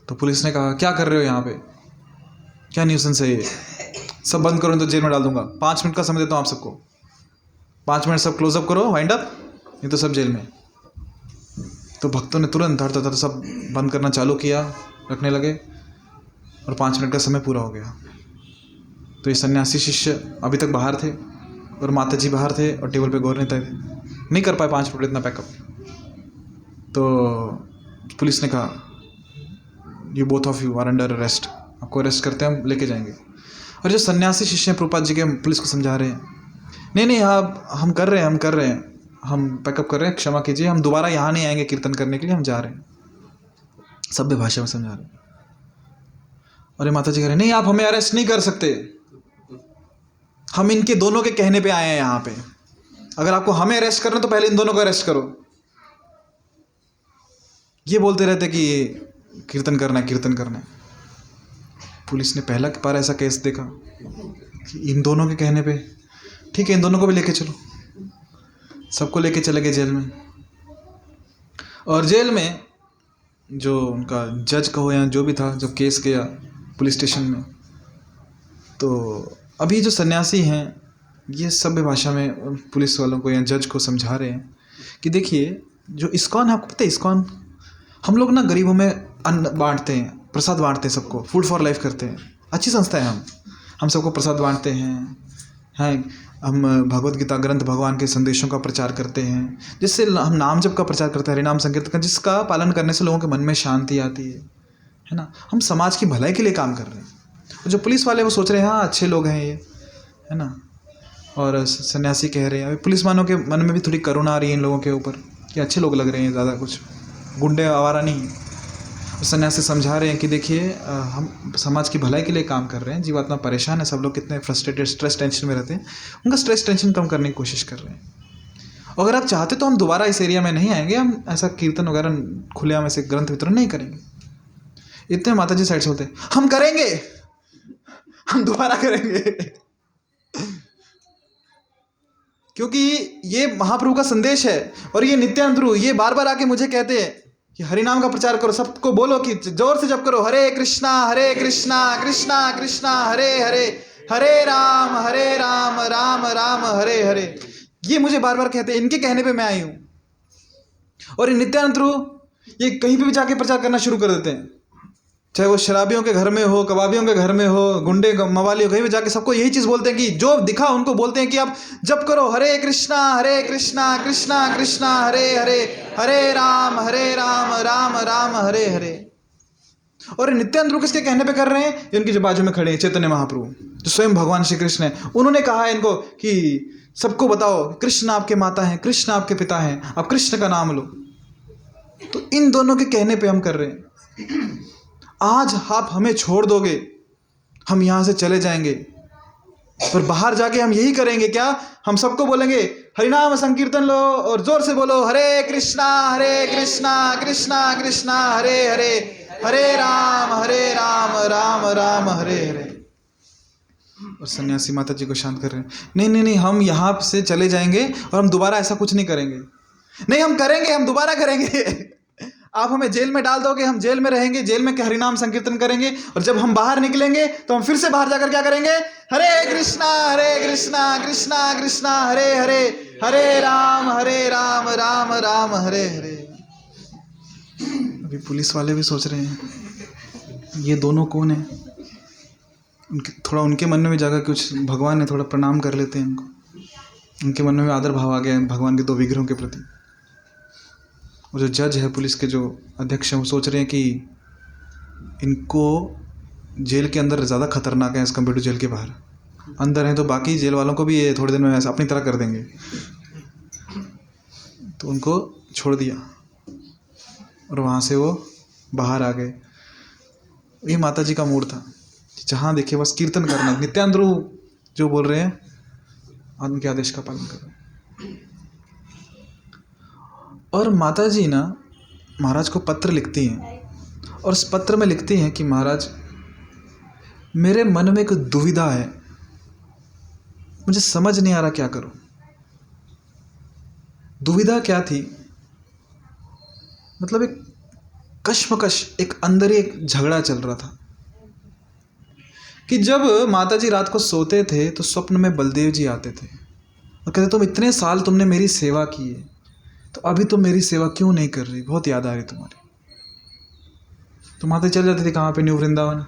तो पुलिस ने कहा क्या कर रहे हो यहाँ पे, क्या न्यूसेंस है ये, सब बंद करो, तो जेल में डाल दूंगा। 5 मिनट का समय देता हूँ आप सबको, 5 मिनट सब क्लोजअप करो, वाइंड अप, नहीं तो सब जेल में। तो भक्तों ने तुरंत धड़ सब बंद करना चालू किया, रखने लगे, और 5 मिनट का समय पूरा हो गया। तो ये सन्यासी शिष्य अभी तक बाहर थे और माता जी बाहर थे और टेबल पे गौर निताई थे, नहीं कर पाए 5 मिनट इतना पैकअप। तो पुलिस ने कहा you both of you are under arrest, आपको अरेस्ट करते हैं, हम लेके जाएंगे। और जो सन्यासी शिष्य हैं प्रभुपाद जी के, पुलिस को समझा रहे हैं नहीं आप, हम कर रहे हैं, हम पैकअप कर रहे हैं, क्षमा कीजिए, हम दोबारा यहाँ नहीं आएंगे कीर्तन करने के लिए, हम जा रहे हैं। सभ्य भाषा में समझा रहे हैं। और ये माता जी कह रहे नहीं आप हमें अरेस्ट नहीं कर सकते, हम इनके दोनों के कहने पे आए हैं यहाँ पे, अगर आपको हमें अरेस्ट करना तो पहले इन दोनों को अरेस्ट करो। ये बोलते रहते कि ये कीर्तन करना है। पुलिस ने पहला बार ऐसा केस देखा कि इन दोनों के कहने पे ठीक है, इन दोनों को भी लेके चलो। सबको लेके चले गए जेल में, और जेल में जो उनका जज कहो या जो भी था, जब केस गया पुलिस स्टेशन में, तो अभी जो सन्यासी हैं ये सभ्य भाषा में पुलिस वालों को या जज को समझा रहे हैं कि देखिए जो इस्कॉन है, आपको पता है इस्कॉन, हम लोग ना गरीबों में अन्न बांटते हैं, प्रसाद बांटते हैं, सबको फूड फॉर लाइफ करते हैं, अच्छी संस्था है। हम सबको प्रसाद बांटते हैं, हम भगवद गीता ग्रंथ भगवान के संदेशों का प्रचार करते हैं, जिससे हम नाम जप का प्रचार करते हैं, हरिनाम संकीर्तन का, जिसका पालन करने से लोगों के मन में शांति आती है ना। हम समाज की भलाई के लिए काम कर रहे हैं। और जो पुलिस वाले वो सोच रहे हैं हाँ अच्छे लोग हैं ये, है ना, और सन्यासी कह रहे हैं, अभी पुलिस वालों के मन में भी थोड़ी करुणा आ रही है इन लोगों के ऊपर कि अच्छे लोग लग रहे हैं, ज़्यादा कुछ गुंडे आवारा नहीं। सन्यासी समझा रहे हैं कि देखिए हम समाज की भलाई के लिए काम कर रहे हैं, जीवात्मा परेशान है, सब लोग कितने फ्रस्ट्रेटेड, स्ट्रेस टेंशन में रहते हैं, उनका स्ट्रेस टेंशन कम करने की कोशिश कर रहे हैं। अगर आप चाहते तो हम दोबारा इस एरिया में नहीं आएंगे, हम ऐसा कीर्तन वगैरह खुलेआम ऐसे ग्रंथ वितरण नहीं करेंगे। इतने माता जी साइड से बोलते हम करेंगे, हम दोबारा करेंगे। क्योंकि ये महाप्रभु का संदेश है। और ये नित्यानंद प्रभु ये बार बार आके मुझे कहते हैं कि हरि नाम का प्रचार करो, सबको बोलो कि जोर से जप करो, हरे कृष्णा कृष्णा कृष्णा हरे हरे, हरे राम राम राम हरे हरे। ये मुझे बार बार कहते हैं, इनके कहने पे मैं आई हूं। और ये नित्यानंद प्रभु ये कहीं पे भी जाके प्रचार करना शुरू कर देते हैं, चाहे वो शराबियों के घर में हो, कबाबियों के घर में हो, गुंडे मवाली हो, कहीं भी जाके सबको यही चीज बोलते हैं कि जो दिखा उनको बोलते हैं कि आप जप करो हरे कृष्णा कृष्णा कृष्णा हरे हरे, हरे राम राम राम हरे हरे। और नित्यानंद प्रभु किसके कहने पे कर रहे हैं? ये उनकी जो बाजू में खड़े हैं चैतन्य महाप्रभु, जो स्वयं भगवान श्री कृष्ण है। उन्होंने कहा है इनको कि सबको बताओ कृष्ण आपके माता हैं, कृष्ण आपके पिता हैं, आप कृष्ण का नाम लो। तो इन दोनों के कहने पे हम कर रहे हैं। आज आप हमें छोड़ दोगे, हम यहां से चले जाएंगे, और बाहर जाके हम यही करेंगे क्या? हम सबको बोलेंगे हरिनाम संकीर्तन लो, और जोर से बोलो हरे कृष्णा कृष्णा कृष्णा हरे हरे, हरे राम राम राम हरे हरे। और सन्यासी माता जी को शांत कर रहे हैं, नहीं, हम यहाँ से चले जाएंगे और हम दोबारा ऐसा कुछ नहीं करेंगे। नहीं, हम करेंगे, हम दोबारा करेंगे। आप हमें जेल में डाल दोगे, हम जेल में रहेंगे, जेल में हरिनाम संकीर्तन करेंगे, और जब हम बाहर निकलेंगे तो हम फिर से बाहर जाकर क्या करेंगे? हरे कृष्णा कृष्णा हरे हरे, हरे राम राम राम हरे हरे। अभी पुलिस वाले भी सोच रहे हैं ये दोनों कौन है। थोड़ा उनके मन में भी जागा कुछ भगवान ने, थोड़ा प्रणाम कर लेते हैं उनको। उनके मन में भी आदर भाव आ गया भगवान के दो विग्रहों के प्रति। और जो जज है, पुलिस के जो अध्यक्ष हैं, वो सोच रहे हैं कि इनको जेल के अंदर ज़्यादा खतरनाक है इस कंपेयर टू जेल के बाहर। अंदर है तो बाकी जेल वालों को भी ये थोड़े दिन में ऐसा अपनी तरह कर देंगे। तो उनको छोड़ दिया और वहाँ से वो बाहर आ गए। ये माता जी का मूड था, जहाँ देखे बस कीर्तन करना। नित्यानंद प्रभु जो बोल रहे हैं उनके आदेश का पालन करो। और माता जी ना महाराज को पत्र लिखती हैं, और उस पत्र में लिखती हैं कि महाराज मेरे मन में एक दुविधा है, मुझे समझ नहीं आ रहा क्या करूं। दुविधा क्या थी? मतलब एक कश्मकश, एक अंदर ही एक झगड़ा चल रहा था कि जब माता जी रात को सोते थे तो स्वप्न में बलदेव जी आते थे और कहते तुम इतने साल तुमने मेरी सेवा की है, तो अभी तुम मेरी सेवा क्यों नहीं कर रही? बहुत याद आ रही तुम्हारी। तो माता चल जाती थी कहाँ पे? न्यू वृंदावन,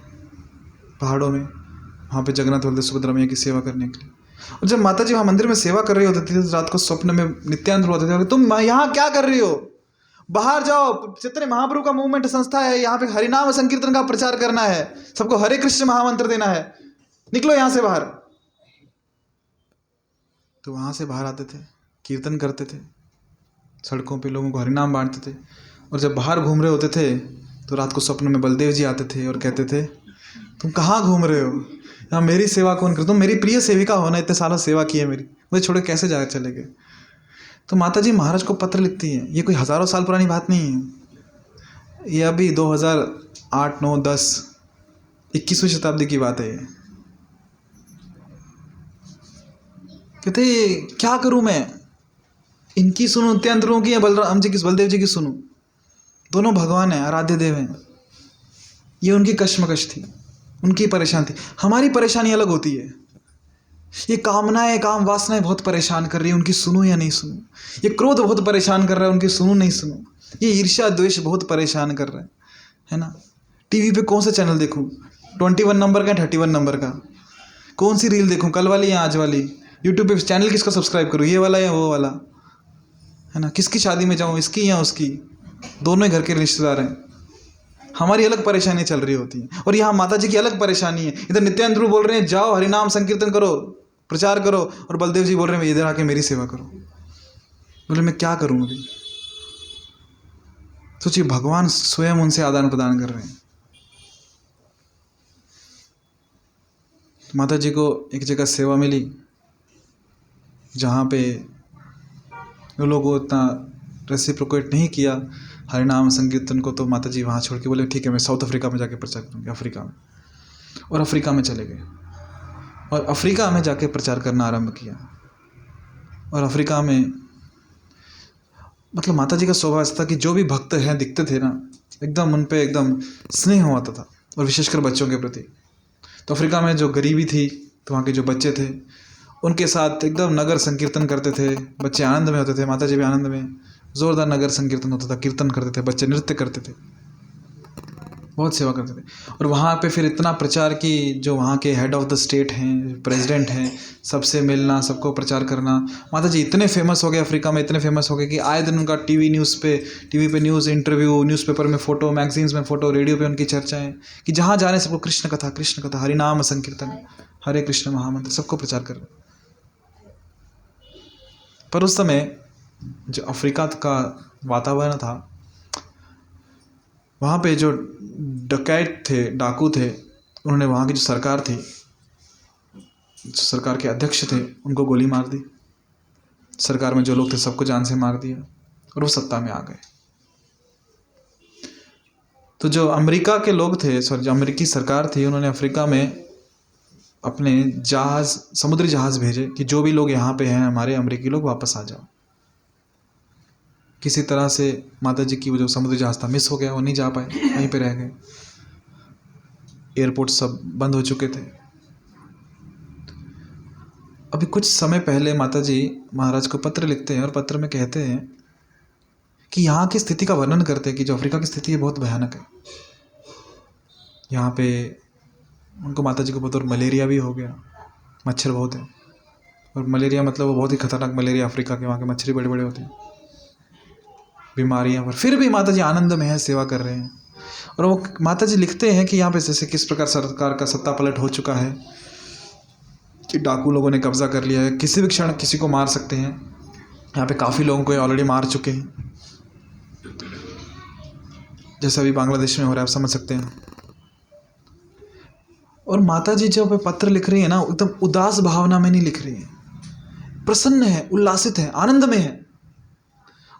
पहाड़ों में, वहाँ पे जगन्नाथ बलदेव सुभद्रा मैया की सेवा करने के लिए। और जब माता जी वहाँ मंदिर में सेवा कर रही होती थी तो रात को स्वप्न में नित्यानंद होते थे, तुम यहाँ क्या कर रही हो? बाहर जाओ, चैतन्य महाप्रभु का मूवमेंट संस्था है, यहाँ पे हरिनाम संकीर्तन का प्रचार करना है, सबको हरे कृष्ण महामंत्र देना है, निकलो यहाँ से बाहर। तो वहाँ से बाहर आते थे, कीर्तन करते थे, सड़कों पे लोगों को हरिनाम बांटते थे। और जब बाहर घूम रहे होते थे तो रात को स्वप्न में बलदेव जी आते थे और कहते थे तुम कहाँ घूम रहे हो? यहाँ मेरी सेवा कौन करे? तुम मेरी प्रिय सेविका हो ना, इतने सालों सेवा की है मेरी, मुझे छोड़ के कैसे जा चले गए? तो माता जी महाराज को पत्र लिखती हैं। ये कोई हज़ारों साल पुरानी बात नहीं है, ये अभी 2008, 9, 10, 21वीं शताब्दी की बात है ये। कहते क्या करूं मैं, इनकी सुनूं नित्यानंद प्रभु की या बलराम जी की, बलदेव जी की सुनूं? दोनों भगवान हैं, आराध्य देव हैं। ये उनकी कश्मकश थी, उनकी परेशानी थी। हमारी परेशानी अलग होती है। ये कामनाएं, काम वासनाएं बहुत परेशान कर रही है, उनकी सुनूं या नहीं सुनूं? ये क्रोध बहुत परेशान कर रहा है, उनकी सुनूं नहीं सुनूं? ये ईर्ष्या द्वेष बहुत परेशान कर रहा है ना? टीवी पे कौन सा चैनल देखूं? 21 नंबर का, 31 नंबर का? कौन सी रील देखूं, कल वाली या आज वाली? यूट्यूब पे चैनल किसका सब्सक्राइब करूं, ये वाला या वो वाला, है ना? किसकी शादी में जाऊं, इसकी या उसकी? दोनों ही घर के रिश्तेदार हैं। हमारी अलग परेशानी चल रही होती है, और यहाँ माता जी की अलग परेशानी है। इधर नित्यानंद प्रभु बोल रहे हैं जाओ हरिनाम संकीर्तन करो, प्रचार करो, और बलदेव जी बोल रहे हैं इधर आके मेरी सेवा करो। बोले मैं क्या करूं अभी? सोचिए, भगवान स्वयं उनसे आदान प्रदान कर रहे हैं। माता जी को एक जगह सेवा मिली जहाँ पे वो लोगों को इतना रेसिप्रोकेट नहीं किया हरिनाम संकीर्तन को, तो माता जी वहाँ छोड़ के बोले ठीक है मैं साउथ अफ्रीका में जाके प्रचार करूँगी, अफ्रीका में। और अफ्रीका में चले गए। और अफ्रीका में जाके प्रचार करना आरंभ किया। और अफ्रीका में मतलब माता जी का स्वभाव ऐसा था कि जो भी भक्त हैं दिखते थे ना, एकदम उन पे एकदम स्नेह होता था, और विशेषकर बच्चों के प्रति। तो अफ्रीका में जो गरीबी थी, तो वहाँ के जो बच्चे थे उनके साथ एकदम नगर संकीर्तन करते थे, बच्चे आनंद में होते थे, माता जी भी आनंद में, ज़ोरदार नगर संकीर्तन होता था, कीर्तन करते थे, बच्चे नृत्य करते थे, बहुत सेवा करते थे। और वहाँ पे फिर इतना प्रचार कि जो वहाँ के हेड ऑफ़ द स्टेट हैं, प्रेसिडेंट हैं, सबसे मिलना, सबको प्रचार करना। माता जी इतने फेमस हो गए अफ्रीका में, इतने फेमस हो गए कि आए दिन उनका टीवी पे न्यूज़, इंटरव्यू, न्यूज़पेपर में फ़ोटो, मैगजीन्स में फ़ोटो, रेडियो पे उनकी चर्चाएँ, कि जहाँ जाने सबको कृष्ण कथा, हरिनाम संकीर्तन, हरे कृष्ण महामंत्र, सबको प्रचार कर रहे। पर उस समय जो अफ्रीका का वातावरण था, वहाँ पे जो डकैत थे, डाकू थे, उन्होंने वहाँ की जो सरकार थी, जो सरकार के अध्यक्ष थे, उनको गोली मार दी। सरकार में जो लोग थे सबको जान से मार दिया, और वो सत्ता में आ गए। तो जो अमेरिका के लोग थे, जो अमेरिकी सरकार थी, उन्होंने अफ्रीका में अपने जहाज़, समुद्री जहाज़ भेजे कि जो भी लोग यहाँ पे हैं हमारे अमेरिकी लोग, वापस आ जाओ। किसी तरह से माता जी की वो जो समुद्री जहाज़ था मिस हो गया, वो नहीं जा पाए, वहीं पे रह गए। एयरपोर्ट सब बंद हो चुके थे। अभी कुछ समय पहले माता जी महाराज को पत्र लिखते हैं, और पत्र में कहते हैं कि यहाँ की स्थिति का वर्णन करते हैं कि जो अफ्रीका की स्थिति है बहुत भयानक है। यहाँ पे उनको, माता जी को बहुत, और मलेरिया भी हो गया, मच्छर बहुत है, और मलेरिया मतलब वो बहुत ही खतरनाक मलेरिया अफ्रीका के, वहाँ के मच्छर बड़े बड़े होते हैं, बीमारियाँ। पर फिर भी माता जी आनंद में है, सेवा कर रहे हैं। और वो माता जी लिखते हैं कि यहाँ पे जैसे किस प्रकार सरकार का सत्ता पलट हो चुका है, कि डाकू लोगों ने कब्जा कर लिया है, किसी भी क्षण किसी को मार सकते हैं। यहाँ पे काफ़ी लोगों को ऑलरेडी मार चुके हैं, जैसा अभी बांग्लादेश में हो रहा है, आप समझ सकते हैं। और माता जी जब पत्र लिख रही है ना, एकदम उदास भावना में नहीं लिख रही है, प्रसन्न है, उल्लासित है, आनंद में है।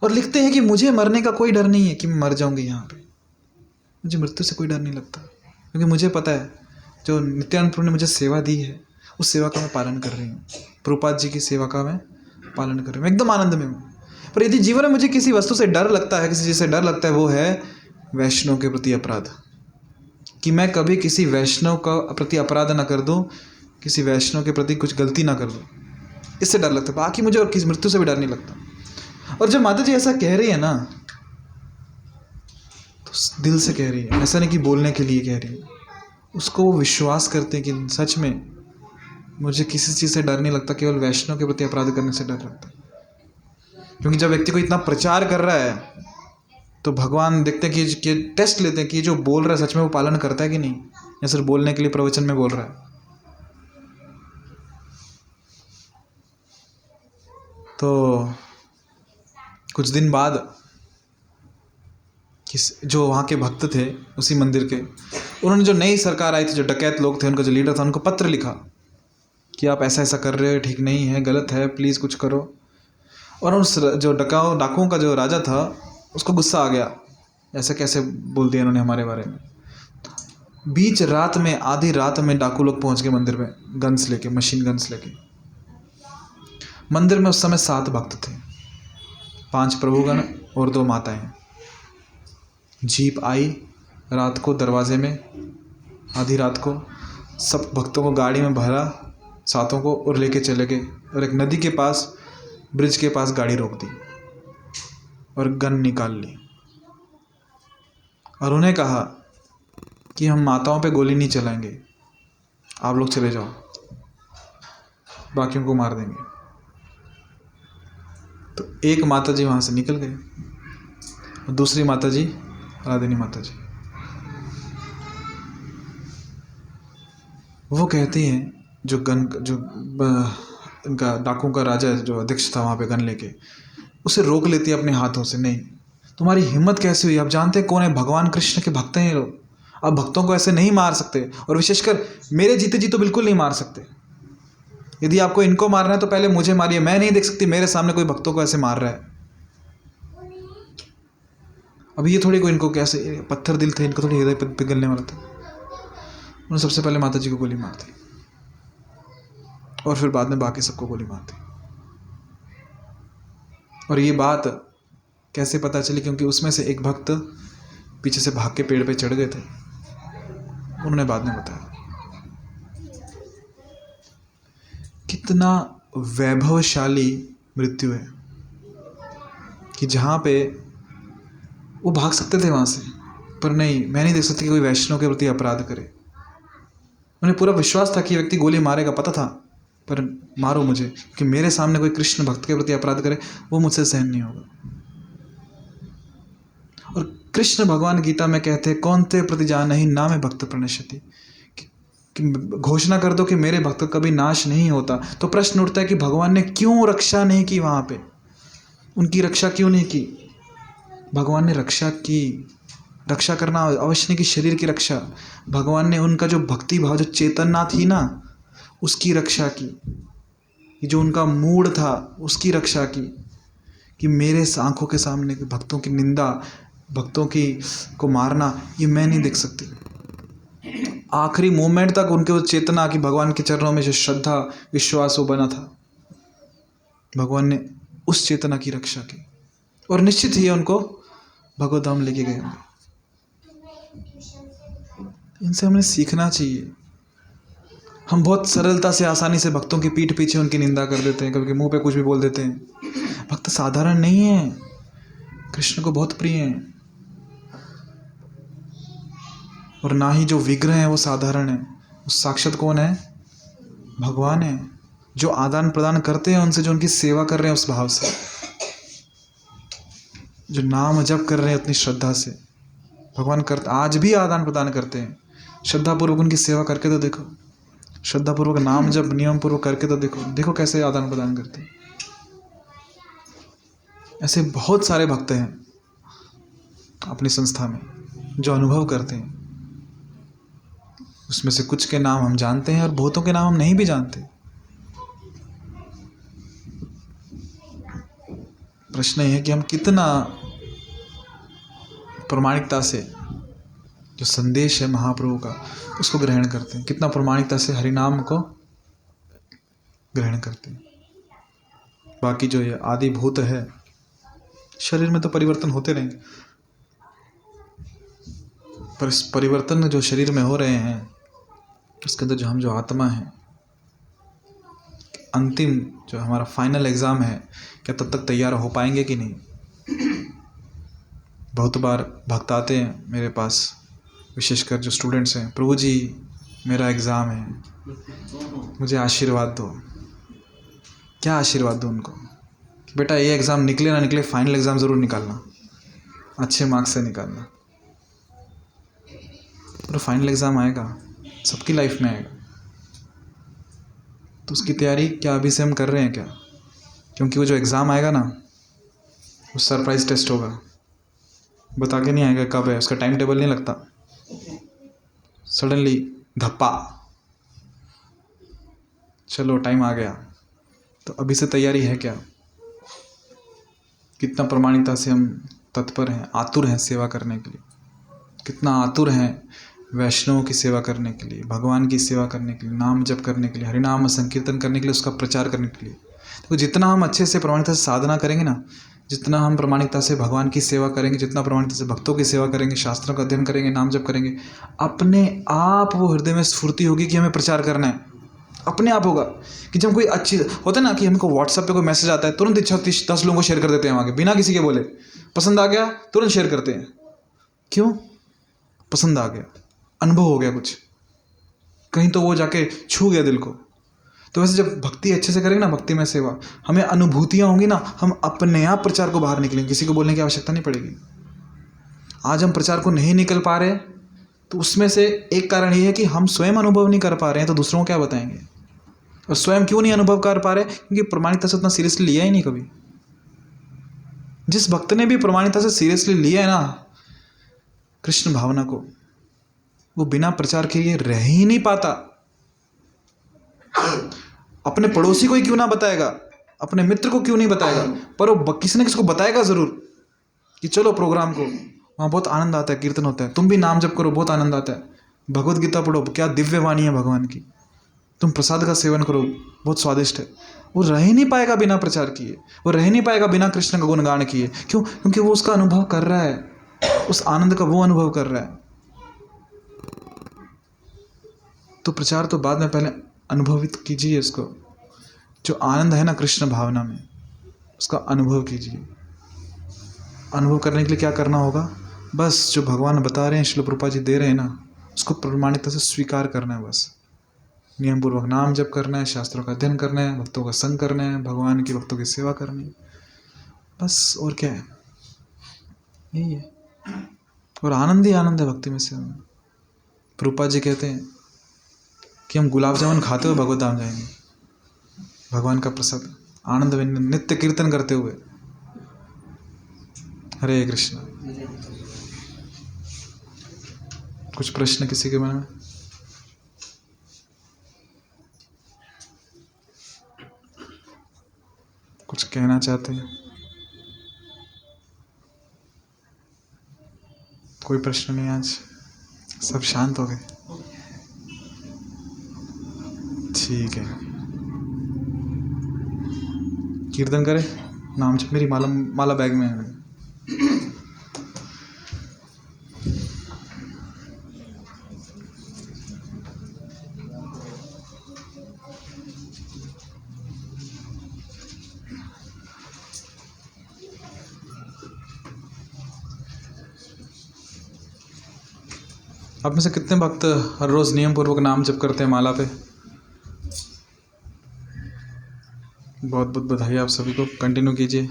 और लिखते हैं कि मुझे मरने का कोई डर नहीं है, कि मैं मर जाऊंगी यहाँ पे, मुझे मृत्यु से कोई डर नहीं लगता, क्योंकि मुझे पता है जो नित्यानंद प्रभु ने मुझे सेवा दी है, उस सेवा का मैं पालन कर रही हूँ। प्रभुपाद जी की सेवा का मैं पालन कर रही हूँ, एकदम आनंद में हूँ। पर यदि जीवन में मुझे किसी वस्तु से डर लगता है, किसी चीज़ से डर लगता है, वो है वैष्णव के प्रति अपराध, कि मैं कभी किसी वैष्णव का प्रति अपराध ना कर दूँ, किसी वैष्णव के प्रति कुछ गलती ना कर दूँ, इससे डर लगता है। बाकी मुझे और किसी मृत्यु से भी डर नहीं लगता। और जब माता जी ऐसा कह रही है ना, तो दिल से कह रही है, ऐसा नहीं कि बोलने के लिए कह रही है। उसको वो विश्वास करते हैं कि सच में मुझे किसी चीज़ से डर नहीं लगता, केवल वैष्णव के प्रति अपराध करने से डर लगता है। क्योंकि जब व्यक्ति को इतना प्रचार कर रहा है, तो भगवान देखते हैं कि टेस्ट लेते हैं कि जो बोल रहा है सच में वो पालन करता है कि नहीं, या सिर्फ बोलने के लिए प्रवचन में बोल रहा है। तो कुछ दिन बाद जो वहाँ के भक्त थे उसी मंदिर के, उन्होंने, जो नई सरकार आई थी, जो डकैत लोग थे, उनका जो लीडर था, उनको पत्र लिखा कि आप ऐसा ऐसा कर रहे हो, ठीक नहीं है, गलत है, प्लीज़ कुछ करो। और उस जो डाकुओं का जो राजा था, उसको गुस्सा आ गया, ऐसा कैसे बोल दिया इन्होंने हमारे बारे में। बीच रात में, आधी रात में डाकू लोग पहुँच गए मंदिर में, गन्स लेके, मशीन गन्स लेके। मंदिर में उस समय 7 भक्त थे, 5 प्रभुगण और 2 माताएं। जीप आई रात को दरवाजे में, आधी रात को, सब भक्तों को गाड़ी में भरा, 7 को, और लेके चले गए, और एक नदी के पास, ब्रिज के पास गाड़ी रोक दी, और गन निकाल ली, और उन्हें कहा कि हम माताओं पे गोली नहीं चलाएंगे, आप लोग चले जाओ, बाकियों को मार देंगे। तो एक माता जी वहाँ से निकल गए, और दूसरी माता जी, राधिनी माता जी, वो कहती हैं, जो इनका डाकुओं का राजा जो अध्यक्ष था वहाँ पे गन लेके, उसे रोक लेती है अपने हाथों से। नहीं, तुम्हारी हिम्मत कैसे हुई? आप जानते हैं कौन है? भगवान कृष्ण के भक्त हैं ये लोग, आप भक्तों को ऐसे नहीं मार सकते, और विशेषकर मेरे जीते जी तो बिल्कुल नहीं मार सकते। यदि आपको इनको मारना है तो पहले मुझे मारिए, मैं नहीं देख सकती मेरे सामने कोई भक्तों को ऐसे मार रहा है। अब ये थोड़ी कोई, इनको कैसे, पत्थर दिल थे, इनको थोड़ी हृदय पिघलने वाला था। उन्होंने सबसे पहले माता जी को गोली मार दी। और फिर बाद में बाकी सबको गोली मार दी। और ये बात कैसे पता चली? क्योंकि उसमें से एक भक्त पीछे से भाग के पेड़ पे चढ़ गए थे, उन्होंने बाद में बताया। कितना वैभवशाली मृत्यु है कि जहाँ पे वो भाग सकते थे वहाँ से, पर नहीं, मैं नहीं देख सकती कि कोई वैष्णव के प्रति अपराध करे। उन्हें पूरा विश्वास था कि ये व्यक्ति गोली मारेगा, पता था, पर मारो मुझे, कि मेरे सामने कोई कृष्ण भक्त के प्रति अपराध करे वो मुझसे सहन नहीं होगा। और कृष्ण भगवान गीता में कहते हैं, कौन ते प्रति जानहि ना में भक्त प्रणश्यति, कि घोषणा कर दो कि मेरे भक्त कभी नाश नहीं होता। तो प्रश्न उठता है कि भगवान ने क्यों रक्षा नहीं की? वहाँ पे उनकी रक्षा क्यों नहीं की? भगवान ने रक्षा की, रक्षा करना अवश्य नहीं कि शरीर की रक्षा, भगवान ने उनका जो भक्ति भाव, जो चेतना थी ना, उसकी रक्षा की। जो उनका मूड था उसकी रक्षा की, कि मेरे आंखों के सामने भक्तों की निंदा, भक्तों की को मारना, ये मैं नहीं देख सकती। आखिरी मोमेंट तक उनके वो चेतना कि भगवान के चरणों में जो श्रद्धा विश्वास वो बना था, भगवान ने उस चेतना की रक्षा की, और निश्चित ही उनको भगवत धाम लेके गए होंगे। इनसे हमें सीखना चाहिए। हम बहुत सरलता से, आसानी से भक्तों की पीठ पीछे उनकी निंदा कर देते हैं, कभी मुंह पे कुछ भी बोल देते हैं। भक्त साधारण नहीं है, कृष्ण को बहुत प्रिय हैं, और ना ही जो विग्रह है वो साधारण है। उस साक्षात कौन है? भगवान है, जो आदान प्रदान करते हैं उनसे, जो उनकी सेवा कर रहे हैं उस भाव से, जो नाम जप कर रहे हैं उतनी श्रद्धा से। भगवान करते, आज भी आदान प्रदान करते हैं। श्रद्धापूर्वक उनकी सेवा करके तो देखो, श्रद्धापूर्वक नाम जप नियम पूर्वक करके तो देखो, देखो कैसे आदान प्रदान करते हैं। ऐसे बहुत सारे भक्त हैं अपनी संस्था में जो अनुभव करते हैं। उसमें से कुछ के नाम हम जानते हैं और बहुतों के नाम हम नहीं भी जानते। प्रश्न यह है कि हम कितना प्रामाणिकता से जो संदेश है महाप्रभु का उसको ग्रहण करते हैं, कितना प्रामाणिकता से हरिनाम को ग्रहण करते हैं। बाकी जो ये आदि भूत है, शरीर में तो परिवर्तन होते रहेंगे, पर इस परिवर्तन जो शरीर में हो रहे हैं उसके अंदर जो हम जो आत्मा है, अंतिम जो हमारा फाइनल एग्ज़ाम है, क्या तब तक तैयार हो पाएंगे कि नहीं। बहुत बार भक्त आते हैं मेरे पास, विशेषकर जो स्टूडेंट्स हैं, प्रभु जी मेरा एग्ज़ाम है, मुझे आशीर्वाद दो। क्या आशीर्वाद दो उनको? कि बेटा ये एग्ज़ाम निकले ना निकले, फाइनल एग्ज़ाम ज़रूर निकालना, अच्छे मार्क्स से निकालना। पर फाइनल एग्ज़ाम आएगा, सबकी लाइफ में आएगा, तो उसकी तैयारी क्या अभी से हम कर रहे हैं क्या? क्योंकि वो जो एग्ज़ाम आएगा ना, वो सरप्राइज टेस्ट होगा, बता के नहीं आएगा कब है, उसका टाइम टेबल नहीं लगता, सडनली धप्पा, चलो टाइम आ गया। तो अभी से तैयारी है क्या? कितना प्रामाणिकता से हम तत्पर हैं, आतुर हैं सेवा करने के लिए, कितना आतुर हैं वैष्णवों की सेवा करने के लिए, भगवान की सेवा करने के लिए, नाम जप करने के लिए, हरिनाम संकीर्तन करने के लिए, उसका प्रचार करने के लिए। तो जितना हम अच्छे से प्रामाणिकता से साधना करेंगे ना, जितना हम प्रामाणिकता से भगवान की सेवा करेंगे, जितना प्रामाणिकता से भक्तों की सेवा करेंगे, शास्त्रों का अध्ययन करेंगे, नाम जप करेंगे, अपने आप वो हृदय में स्फूर्ति होगी कि हमें प्रचार करना है। अपने आप होगा कि जब कोई अच्छी होता है ना, कि हमको व्हाट्सएप पे कोई मैसेज आता है, तुरंत 10 लोगों को शेयर कर देते हैं, आगे बिना किसी के बोले, पसंद आ गया तुरंत शेयर करते हैं। क्यों? पसंद आ गया, अनुभव हो गया कुछ, कहीं तो वो जाके छू गया दिल को। तो वैसे जब भक्ति अच्छे से करेंगे ना, भक्ति में सेवा, हमें अनुभूतियाँ होंगी ना, हम अपने आप प्रचार को बाहर निकलेंगे, किसी को बोलने की आवश्यकता नहीं पड़ेगी। आज हम प्रचार को नहीं निकल पा रहे, तो उसमें से एक कारण ये है कि हम स्वयं अनुभव नहीं कर पा रहे हैं, तो दूसरों को क्या बताएंगे। और स्वयं क्यों नहीं अनुभव कर पा रहे? क्योंकि प्रमाणिकता से उतना सीरियसली लिया ही नहीं कभी। जिस भक्त ने भी प्रमाणिकता से सीरियसली लिया है ना कृष्ण भावना को, वो बिना प्रचार के लिए रह ही नहीं पाता। अपने पड़ोसी को ही क्यों ना बताएगा, अपने मित्र को क्यों नहीं बताएगा, पर वो किसी न किसी को बताएगा जरूर कि चलो प्रोग्राम को, वहाँ बहुत आनंद आता है, कीर्तन होता है, तुम भी नाम जप करो, बहुत आनंद आता है, भगवत गीता पढ़ो, क्या दिव्य वाणी है भगवान की, तुम प्रसाद का सेवन करो, बहुत स्वादिष्ट है। वो रह ही नहीं पाएगा बिना प्रचार किए, वो रह नहीं पाएगा बिना कृष्ण का गुणगान किए। क्यों? क्योंकि वो उसका अनुभव कर रहा है, उस आनंद का वो अनुभव कर रहा है। तो प्रचार तो बाद में, पहले अनुभवित कीजिए इसको। जो आनंद है ना कृष्ण भावना में, उसका अनुभव कीजिए। अनुभव करने के लिए क्या करना होगा? बस जो भगवान बता रहे हैं, श्रील प्रभुपाद जी दे रहे हैं ना, उसको प्रमाणिकता से स्वीकार करना है। बस नियम पूर्वक नाम जप करना है, शास्त्रों का अध्ययन करना है, भक्तों का संग करना है, भगवान की भक्तों की सेवा करनी है, बस। और क्या है? यही है। और आनंद ही आनंद है भक्ति में से। प्रभुपाद जी कहते हैं कि हम गुलाब जामुन खाते हुए भगवत धाम जाएंगे, भगवान का प्रसाद आनंद में नित्य कीर्तन करते हुए। हरे कृष्ण। कुछ प्रश्न किसी के मन में? कुछ कहना चाहते हैं? कोई प्रश्न नहीं? आज सब शांत हो गए? ठीक है, कीर्तन करें। नाम जप। मेरी माला बैग में है। आप में से कितने भक्त हर रोज नियम पूर्वक नाम जप करते हैं माला पे? बहुत बहुत बधाई आप सभी को। कंटिन्यू कीजिए।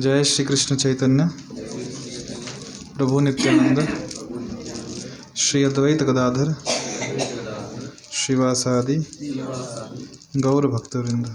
जय श्री कृष्ण चैतन्य प्रभु नित्यानंद श्री अद्वैत गदाधर श्रीवासादि गौर भक्तवृंद।